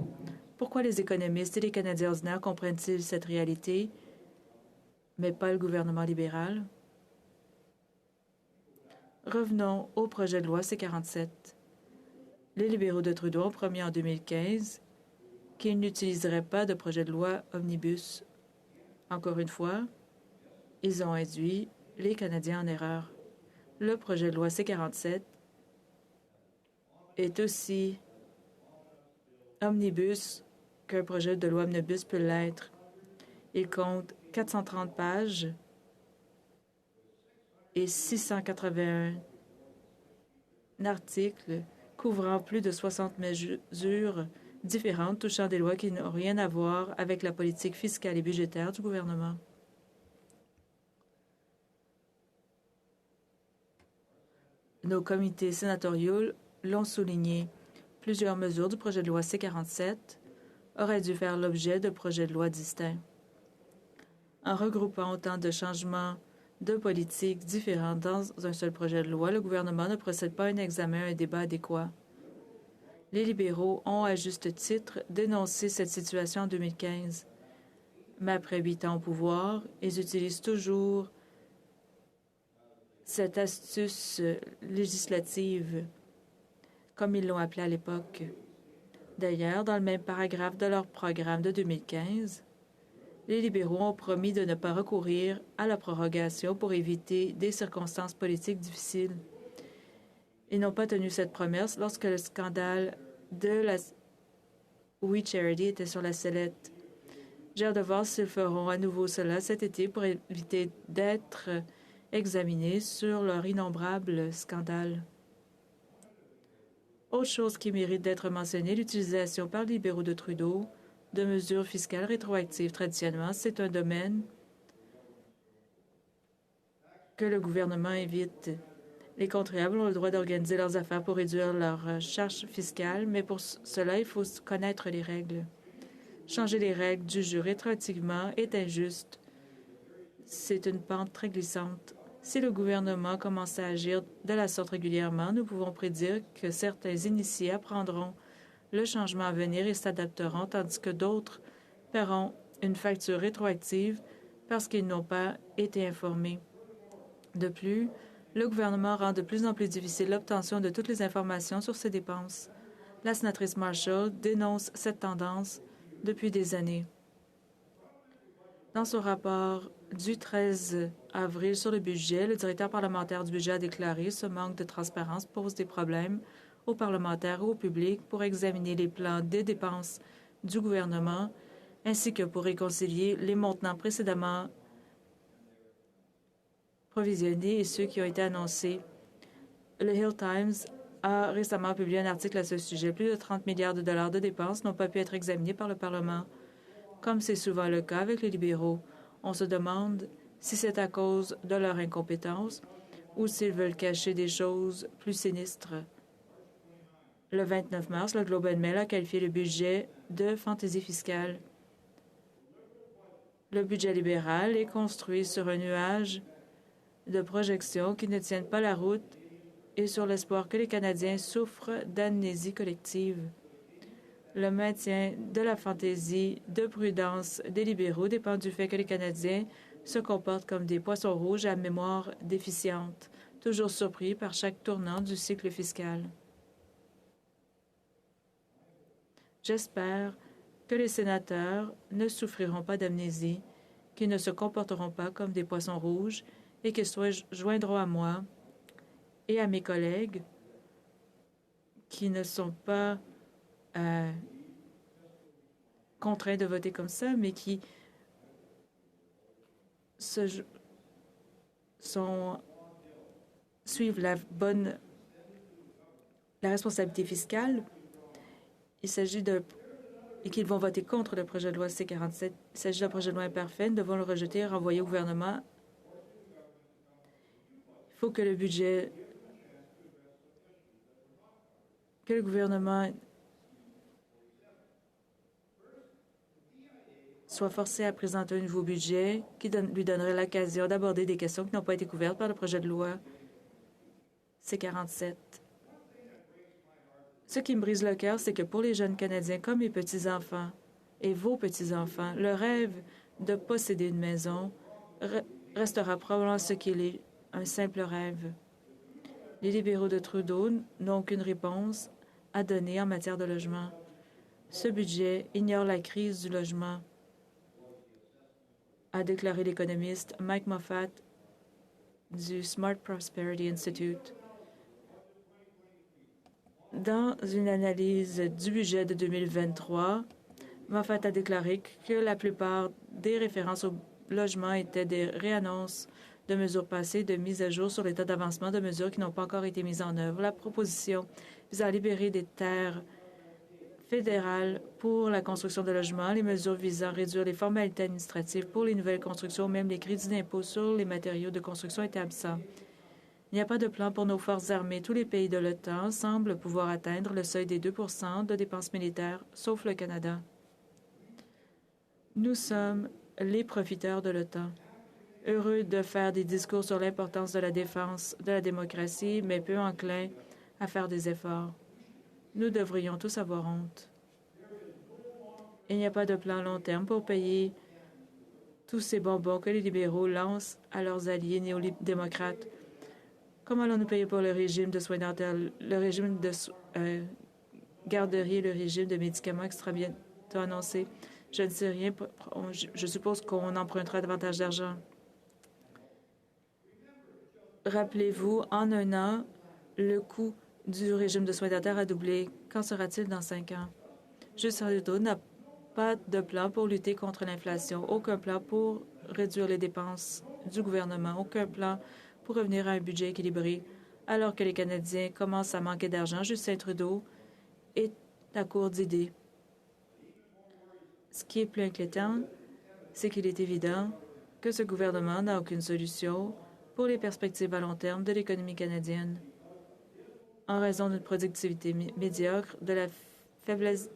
Pourquoi les économistes et les Canadiens ordinaires comprennent-ils cette réalité, mais pas le gouvernement libéral? Revenons au projet de loi C-47. Les libéraux de Trudeau ont promis en 2015 qu'ils n'utiliseraient pas de projet de loi omnibus. Encore une fois, ils ont induit les Canadiens en erreur. Le projet de loi C-47 est aussi omnibus qu'un projet de loi omnibus peut l'être. Il compte 430 pages et 681 articles couvrant plus de 60 mesures différentes touchant des lois qui n'ont rien à voir avec la politique fiscale et budgétaire du gouvernement. Nos comités sénatoriaux l'ont souligné. Plusieurs mesures du projet de loi C-47 auraient dû faire l'objet de projets de loi distincts. En regroupant autant de changements de politiques différents dans un seul projet de loi, le gouvernement ne procède pas à un examen, à un débat adéquat. Les libéraux ont, à juste titre, dénoncé cette situation en 2015. Mais après 8 ans au pouvoir, ils utilisent toujours cette astuce législative, comme ils l'ont appelée à l'époque. D'ailleurs, dans le même paragraphe de leur programme de 2015, les libéraux ont promis de ne pas recourir à la prorogation pour éviter des circonstances politiques difficiles. Ils n'ont pas tenu cette promesse lorsque le scandale de la We Charity était sur la sellette. J'ai hâte de voir s'ils feront à nouveau cela cet été pour éviter d'être examinés sur leur innombrable scandale. Autre chose qui mérite d'être mentionnée, l'utilisation par les libéraux de Trudeau de mesures fiscales rétroactives. Traditionnellement, c'est un domaine que le gouvernement évite. Les contribuables ont le droit d'organiser leurs affaires pour réduire leurs charges fiscales, mais pour cela, il faut connaître les règles. Changer les règles du jeu rétroactivement est injuste. C'est une pente très glissante. Si le gouvernement commence à agir de la sorte régulièrement, nous pouvons prédire que certains initiés apprendront le changement à venir et s'adapteront, tandis que d'autres paieront une facture rétroactive parce qu'ils n'ont pas été informés. De plus, Le gouvernement rend de plus en plus difficile l'obtention de toutes les informations sur ces dépenses. La sénatrice Marshall dénonce cette tendance depuis des années. Dans son rapport du 13 avril sur le budget, le directeur parlementaire du budget a déclaré ce manque de transparence pose des problèmes aux parlementaires ou au public pour examiner les plans des dépenses du gouvernement ainsi que pour réconcilier les montants précédemment provisionnés et ceux qui ont été annoncés. Le Hill Times a récemment publié un article à ce sujet. Plus de 30 milliards de dollars de dépenses n'ont pas pu être examinés par le Parlement. Comme c'est souvent le cas avec les libéraux, on se demande si c'est à cause de leur incompétence ou s'ils veulent cacher des choses plus sinistres. Le 29 mars, le Globe and Mail a qualifié le budget de fantaisie fiscale. Le budget libéral est construit sur un nuage de projections qui ne tiennent pas la route et sur l'espoir que les Canadiens souffrent d'amnésie collective. Le maintien de la fantaisie de prudence des libéraux dépend du fait que les Canadiens se comportent comme des poissons rouges à mémoire déficiente, toujours surpris par chaque tournant du cycle fiscal. J'espère que les sénateurs ne souffriront pas d'amnésie, qu'ils ne se comporteront pas comme des poissons rouges et qu'ils se joindront à moi et à mes collègues qui ne sont pas contraints de voter comme ça, mais qui suivent la responsabilité fiscale. Il s'agit et qu'ils vont voter contre le projet de loi C-47. Il s'agit d'un projet de loi imparfait. Nous devons le rejeter et renvoyer au gouvernement. Il faut que le budget, que le gouvernement soit forcé à présenter un nouveau budget qui lui donnerait l'occasion d'aborder des questions qui n'ont pas été couvertes par le projet de loi C-47. Ce qui me brise le cœur, c'est que pour les jeunes Canadiens comme mes petits-enfants et vos petits-enfants, le rêve de posséder une maison restera probablement ce qu'il est, un simple rêve. Les libéraux de Trudeau n'ont aucune réponse à donner en matière de logement. Ce budget ignore la crise du logement, a déclaré l'économiste Mike Moffat du Smart Prosperity Institute. Dans une analyse du budget de 2023, Moffat a déclaré que la plupart des références au logement étaient des réannonces de mesures passées, de mise à jour sur l'état d'avancement de mesures qui n'ont pas encore été mises en œuvre. La proposition visant à libérer des terres fédérales pour la construction de logements, les mesures visant à réduire les formalités administratives pour les nouvelles constructions, même les crédits d'impôt sur les matériaux de construction étaient absents. Il n'y a pas de plan pour nos forces armées. Tous les pays de l'OTAN semblent pouvoir atteindre le seuil des 2 % de dépenses militaires, sauf le Canada. Nous sommes les profiteurs de l'OTAN, heureux de faire des discours sur l'importance de la défense de la démocratie, mais peu enclins à faire des efforts. Nous devrions tous avoir honte. Il n'y a pas de plan long terme pour payer tous ces bonbons que les libéraux lancent à leurs alliés néo-démocrates. Comment allons-nous payer pour le régime de soins dentaires, le régime de garderie et le régime de médicaments extra bientôt annoncés? Je ne sais rien. Je suppose qu'on empruntera davantage d'argent. Rappelez-vous, en un an, le coût du régime de soins dentaires a doublé. Qu'en sera-t-il dans 5 ans? Justin Trudeau n'a pas de plan pour lutter contre l'inflation, aucun plan pour réduire les dépenses du gouvernement, aucun plan pour revenir à un budget équilibré. Alors que les Canadiens commencent à manquer d'argent, Justin Trudeau est à court d'idées. Ce qui est plus inquiétant, c'est qu'il est évident que ce gouvernement n'a aucune solution pour les perspectives à long terme de l'économie canadienne. En raison d'une productivité médiocre, de la faiblesse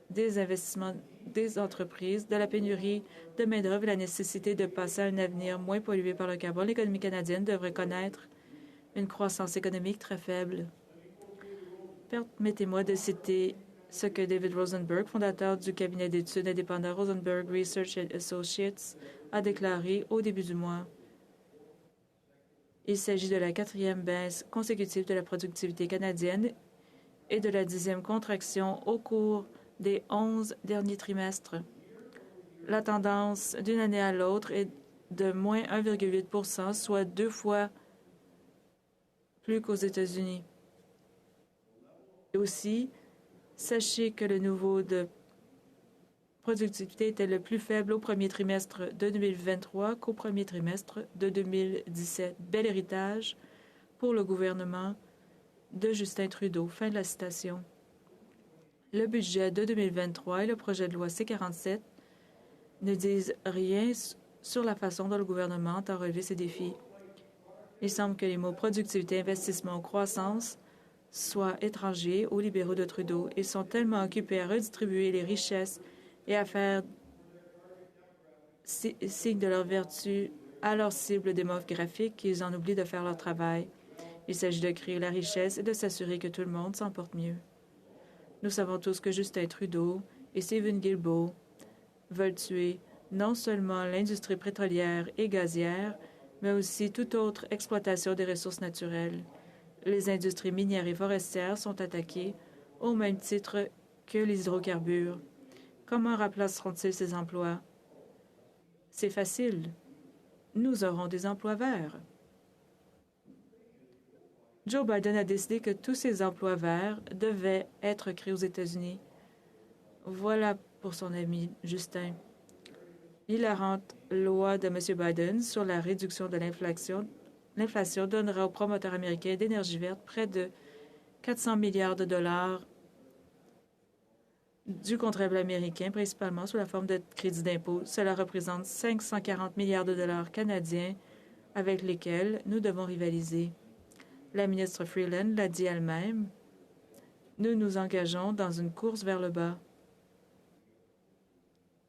des investissements des entreprises, de la pénurie de main-d'œuvre et la nécessité de passer à un avenir moins pollué par le carbone, l'économie canadienne devrait connaître une croissance économique très faible. Permettez-moi de citer ce que David Rosenberg, fondateur du cabinet d'études indépendant Rosenberg Research and Associates, a déclaré au début du mois. Il s'agit de la 4e baisse consécutive de la productivité canadienne et de la 10e contraction au cours des 11 derniers trimestres. La tendance d'une année à l'autre est de moins 1,8 %, soit 2 fois plus qu'aux États-Unis. Aussi, sachez que le niveau de productivité était le plus faible au premier trimestre de 2023 qu'au premier trimestre de 2017. Bel héritage pour le gouvernement de Justin Trudeau. Fin de la citation. Le budget de 2023 et le projet de loi C-47 ne disent rien sur la façon dont le gouvernement a relevé ces défis. Il semble que les mots productivité, investissement ou croissance soient étrangers aux libéraux de Trudeau. Ils sont tellement occupés à redistribuer les richesses et à faire signe de leur vertu à leur cible démographique qu'ils en oublient de faire leur travail. Il s'agit de créer la richesse et de s'assurer que tout le monde s'en porte mieux. Nous savons tous que Justin Trudeau et Stephen Guilbeault veulent tuer non seulement l'industrie pétrolière et gazière, mais aussi toute autre exploitation des ressources naturelles. Les industries minières et forestières sont attaquées au même titre que les hydrocarbures. Comment remplaceront-ils ces emplois? C'est facile. Nous aurons des emplois verts. Joe Biden a décidé que tous ces emplois verts devaient être créés aux États-Unis. Voilà pour son ami Justin. L'hilarante loi de M. Biden sur la réduction de l'inflation donnera aux promoteurs américains d'énergie verte près de 400 milliards de dollars du contribuable américain, principalement sous la forme de crédits d'impôt. Cela représente 540 milliards de dollars canadiens avec lesquels nous devons rivaliser. La ministre Freeland l'a dit elle-même, nous nous engageons dans une course vers le bas.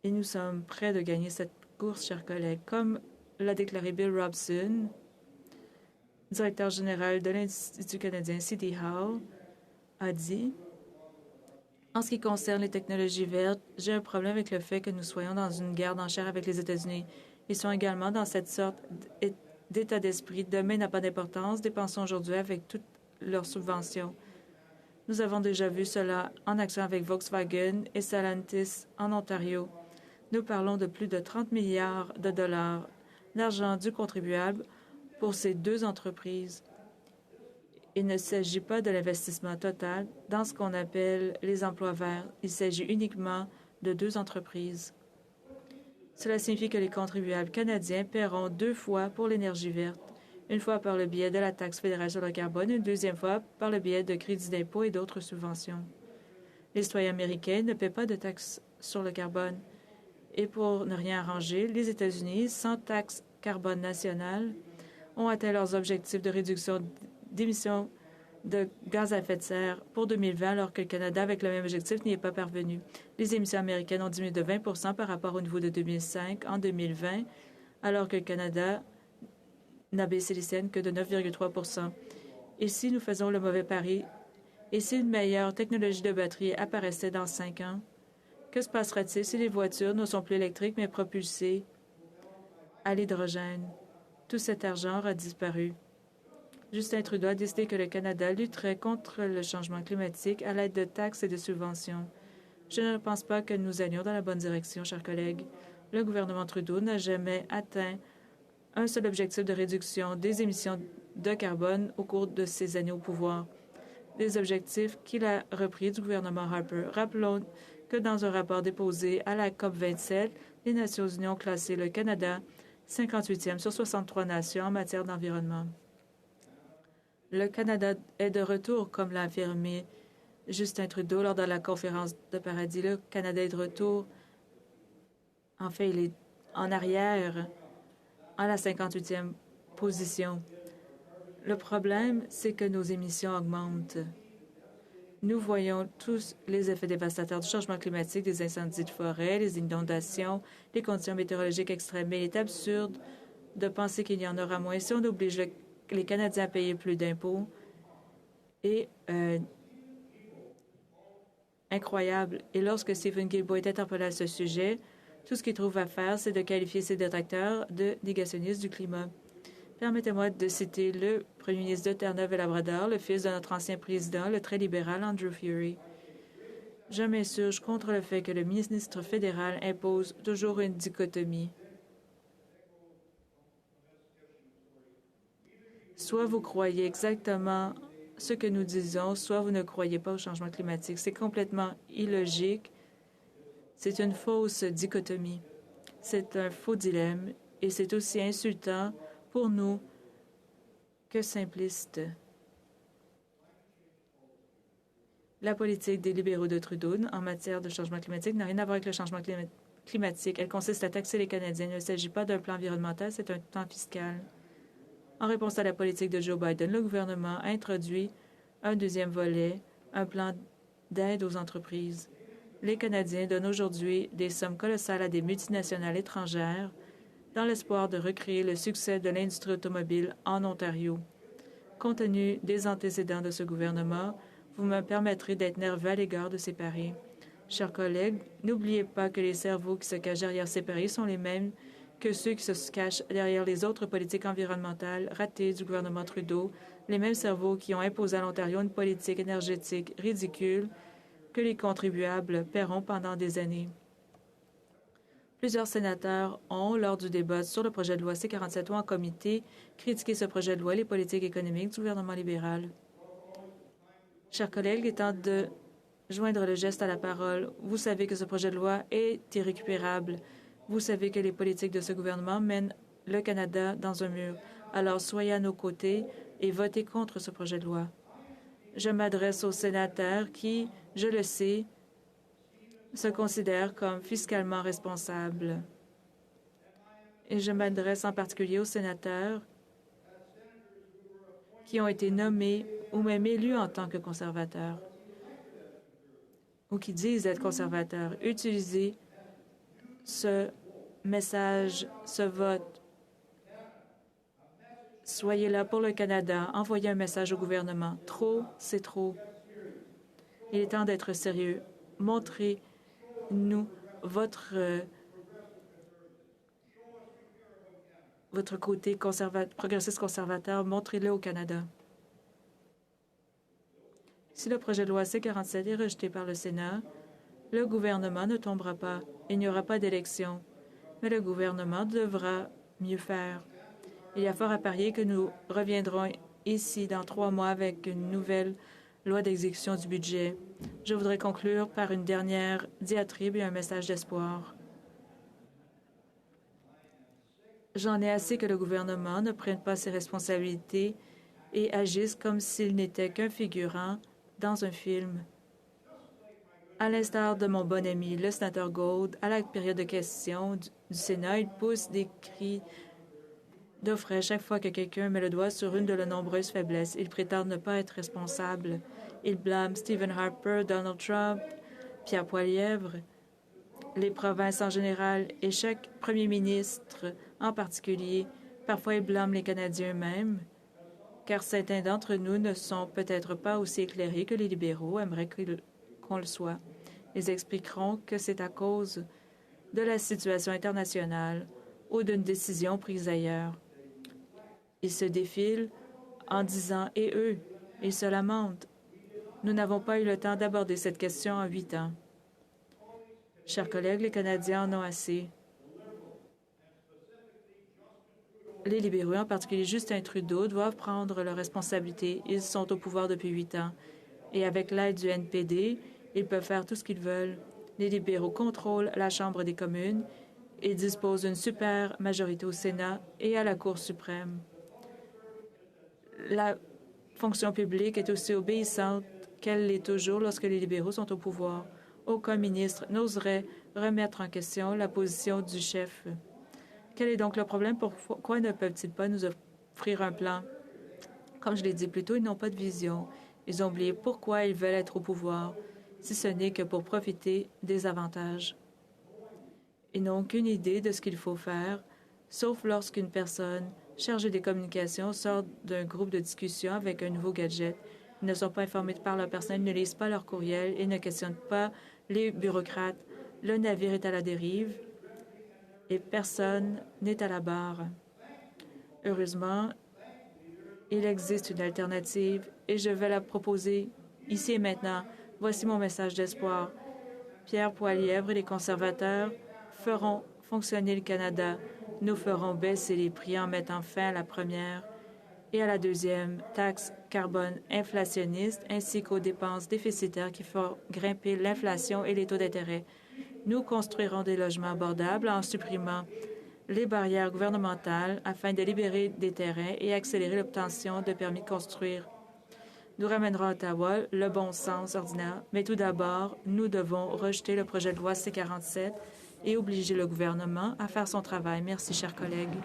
Et nous sommes prêts de gagner cette course, chers collègues. Comme l'a déclaré Bill Robson, directeur général de l'Institut canadien City Hall, a dit « En ce qui concerne les technologies vertes, j'ai un problème avec le fait que nous soyons dans une guerre d'enchères avec les États-Unis. Ils sont également dans cette sorte d'état d'esprit. Demain n'a pas d'importance. Dépensons aujourd'hui avec toutes leurs subventions. » Nous avons déjà vu cela en action avec Volkswagen et Stellantis en Ontario. Nous parlons de plus de 30 milliards de dollars d'argent du contribuable pour ces deux entreprises. Il ne s'agit pas de l'investissement total dans ce qu'on appelle les emplois verts. Il s'agit uniquement de deux entreprises. Cela signifie que les contribuables canadiens paieront 2 fois pour l'énergie verte, une fois par le biais de la taxe fédérale sur le carbone et une deuxième fois par le biais de crédits d'impôt et d'autres subventions. Les citoyens américains ne paient pas de taxes sur le carbone. Et pour ne rien arranger, les États-Unis, sans taxe carbone nationale, ont atteint leurs objectifs de réduction d'émissions de gaz à effet de serre pour 2020, alors que le Canada, avec le même objectif, n'y est pas parvenu. Les émissions américaines ont diminué de 20 % par rapport au niveau de 2005 en 2020, alors que le Canada n'a baissé les siennes que de 9,3 %. Et si nous faisons le mauvais pari, et si une meilleure technologie de batterie apparaissait dans 5 ans, que se passera-t-il si les voitures ne sont plus électriques mais propulsées à l'hydrogène? Tout cet argent aura disparu. Justin Trudeau a décidé que le Canada lutterait contre le changement climatique à l'aide de taxes et de subventions. Je ne pense pas que nous allions dans la bonne direction, chers collègues. Le gouvernement Trudeau n'a jamais atteint un seul objectif de réduction des émissions de carbone au cours de ses années au pouvoir. Des objectifs qu'il a repris du gouvernement Harper. Rappelons que dans un rapport déposé à la COP27, les Nations unies ont classé le Canada 58e sur 63 nations en matière d'environnement. Le Canada est de retour, comme l'a affirmé Justin Trudeau lors de la conférence de Paradis. Le Canada est de retour. En fait, il est en arrière, à la 58e position. Le problème, c'est que nos émissions augmentent. Nous voyons tous les effets dévastateurs du changement climatique, des incendies de forêt, les inondations, les conditions météorologiques extrêmes. Mais il est absurde de penser qu'il y en aura moins si on oblige les Canadiens à payer plus d'impôts. Et incroyable. Et lorsque Stephen Guilbeault est interpellé à ce sujet, tout ce qu'il trouve à faire, c'est de qualifier ses détracteurs de négationnistes du climat. Permettez-moi de citer le premier ministre de Terre-Neuve-et-Labrador, le fils de notre ancien président, le très libéral Andrew Furey. Je m'insurge contre le fait que le ministre fédéral impose toujours une dichotomie. Soit vous croyez exactement ce que nous disons, soit vous ne croyez pas au changement climatique. C'est complètement illogique. C'est une fausse dichotomie. C'est un faux dilemme et c'est aussi insultant pour nous que simpliste. La politique des libéraux de Trudeau en matière de changement climatique n'a rien à voir avec le changement climatique. Elle consiste à taxer les Canadiens. Il ne s'agit pas d'un plan environnemental, c'est un plan fiscal. En réponse à la politique de Joe Biden, le gouvernement a introduit un deuxième volet, un plan d'aide aux entreprises. Les Canadiens donnent aujourd'hui des sommes colossales à des multinationales étrangères dans l'espoir de recréer le succès de l'industrie automobile en Ontario. Compte tenu des antécédents de ce gouvernement, vous me permettrez d'être nerveux à l'égard de ces paris. Chers collègues, n'oubliez pas que les cerveaux qui se cachent derrière ces paris sont les mêmes que ceux qui se cachent derrière les autres politiques environnementales ratées du gouvernement Trudeau, les mêmes cerveaux qui ont imposé à l'Ontario une politique énergétique ridicule que les contribuables paieront pendant des années. Plusieurs sénateurs ont, lors du débat sur le projet de loi C-47 ou en comité, critiqué ce projet de loi et les politiques économiques du gouvernement libéral. Chers collègues, il est temps de joindre le geste à la parole. Vous savez que ce projet de loi est irrécupérable. Vous savez que les politiques de ce gouvernement mènent le Canada dans un mur. Alors soyez à nos côtés et votez contre ce projet de loi. Je m'adresse aux sénateurs qui, je le sais, se considèrent comme fiscalement responsables. Et je m'adresse en particulier aux sénateurs qui ont été nommés ou même élus en tant que conservateurs ou qui disent être conservateurs. Utilisez ce message, ce vote. Soyez là pour le Canada. Envoyez un message au gouvernement. Trop, c'est trop. Il est temps d'être sérieux. Montrez-nous votre côté progressiste conservateur. Montrez-le au Canada. Si le projet de loi C-47 est rejeté par le Sénat, le gouvernement ne tombera pas. Il n'y aura pas d'élection. Mais le gouvernement devra mieux faire. Il y a fort à parier que nous reviendrons ici dans 3 mois avec une nouvelle loi d'exécution du budget. Je voudrais conclure par une dernière diatribe et un message d'espoir. J'en ai assez que le gouvernement ne prenne pas ses responsabilités et agisse comme s'il n'était qu'un figurant dans un film. À l'instar de mon bon ami, le sénateur Gold, à la période de questions du Sénat, il pousse des cris d'orfraie chaque fois que quelqu'un met le doigt sur une de leurs nombreuses faiblesses. Il prétend ne pas être responsable. Il blâme Stephen Harper, Donald Trump, Pierre Poilievre, les provinces en général et chaque premier ministre en particulier. Parfois, il blâme les Canadiens eux-mêmes, car certains d'entre nous ne sont peut-être pas aussi éclairés que les libéraux aimeraient qu'on le soit. Ils expliqueront que c'est à cause de la situation internationale ou d'une décision prise ailleurs. Ils se défilent en disant « et eux », ils se lamentent. Nous n'avons pas eu le temps d'aborder cette question en 8 ans. Chers collègues, les Canadiens en ont assez. Les libéraux, en particulier Justin Trudeau, doivent prendre leurs responsabilités. Ils sont au pouvoir depuis 8 ans. Et avec l'aide du NPD, ils peuvent faire tout ce qu'ils veulent. Les libéraux contrôlent la Chambre des communes et disposent d'une super majorité au Sénat et à la Cour suprême. La fonction publique est aussi obéissante qu'elle l'est toujours lorsque les libéraux sont au pouvoir. Aucun ministre n'oserait remettre en question la position du chef. Quel est donc le problème? Pourquoi ne peuvent-ils pas nous offrir un plan? Comme je l'ai dit plus tôt, ils n'ont pas de vision. Ils ont oublié pourquoi ils veulent être au pouvoir, si ce n'est que pour profiter des avantages. Ils n'ont aucune idée de ce qu'il faut faire, sauf lorsqu'une personne chargée des communications sort d'un groupe de discussion avec un nouveau gadget. Ils ne sont pas informés par leur personnel, ne lisent pas leur courriel et ne questionnent pas les bureaucrates. Le navire est à la dérive et personne n'est à la barre. Heureusement, il existe une alternative et je vais la proposer ici et maintenant. Voici mon message d'espoir. Pierre Poilievre et les conservateurs feront fonctionner le Canada. Nous ferons baisser les prix en mettant fin à la première et à la deuxième taxe carbone inflationniste ainsi qu'aux dépenses déficitaires qui font grimper l'inflation et les taux d'intérêt. Nous construirons des logements abordables en supprimant les barrières gouvernementales afin de libérer des terrains et accélérer l'obtention de permis de construire. Nous ramènerons à Ottawa le bon sens ordinaire, mais tout d'abord, nous devons rejeter le projet de loi C-47 et obliger le gouvernement à faire son travail. Merci, chers collègues.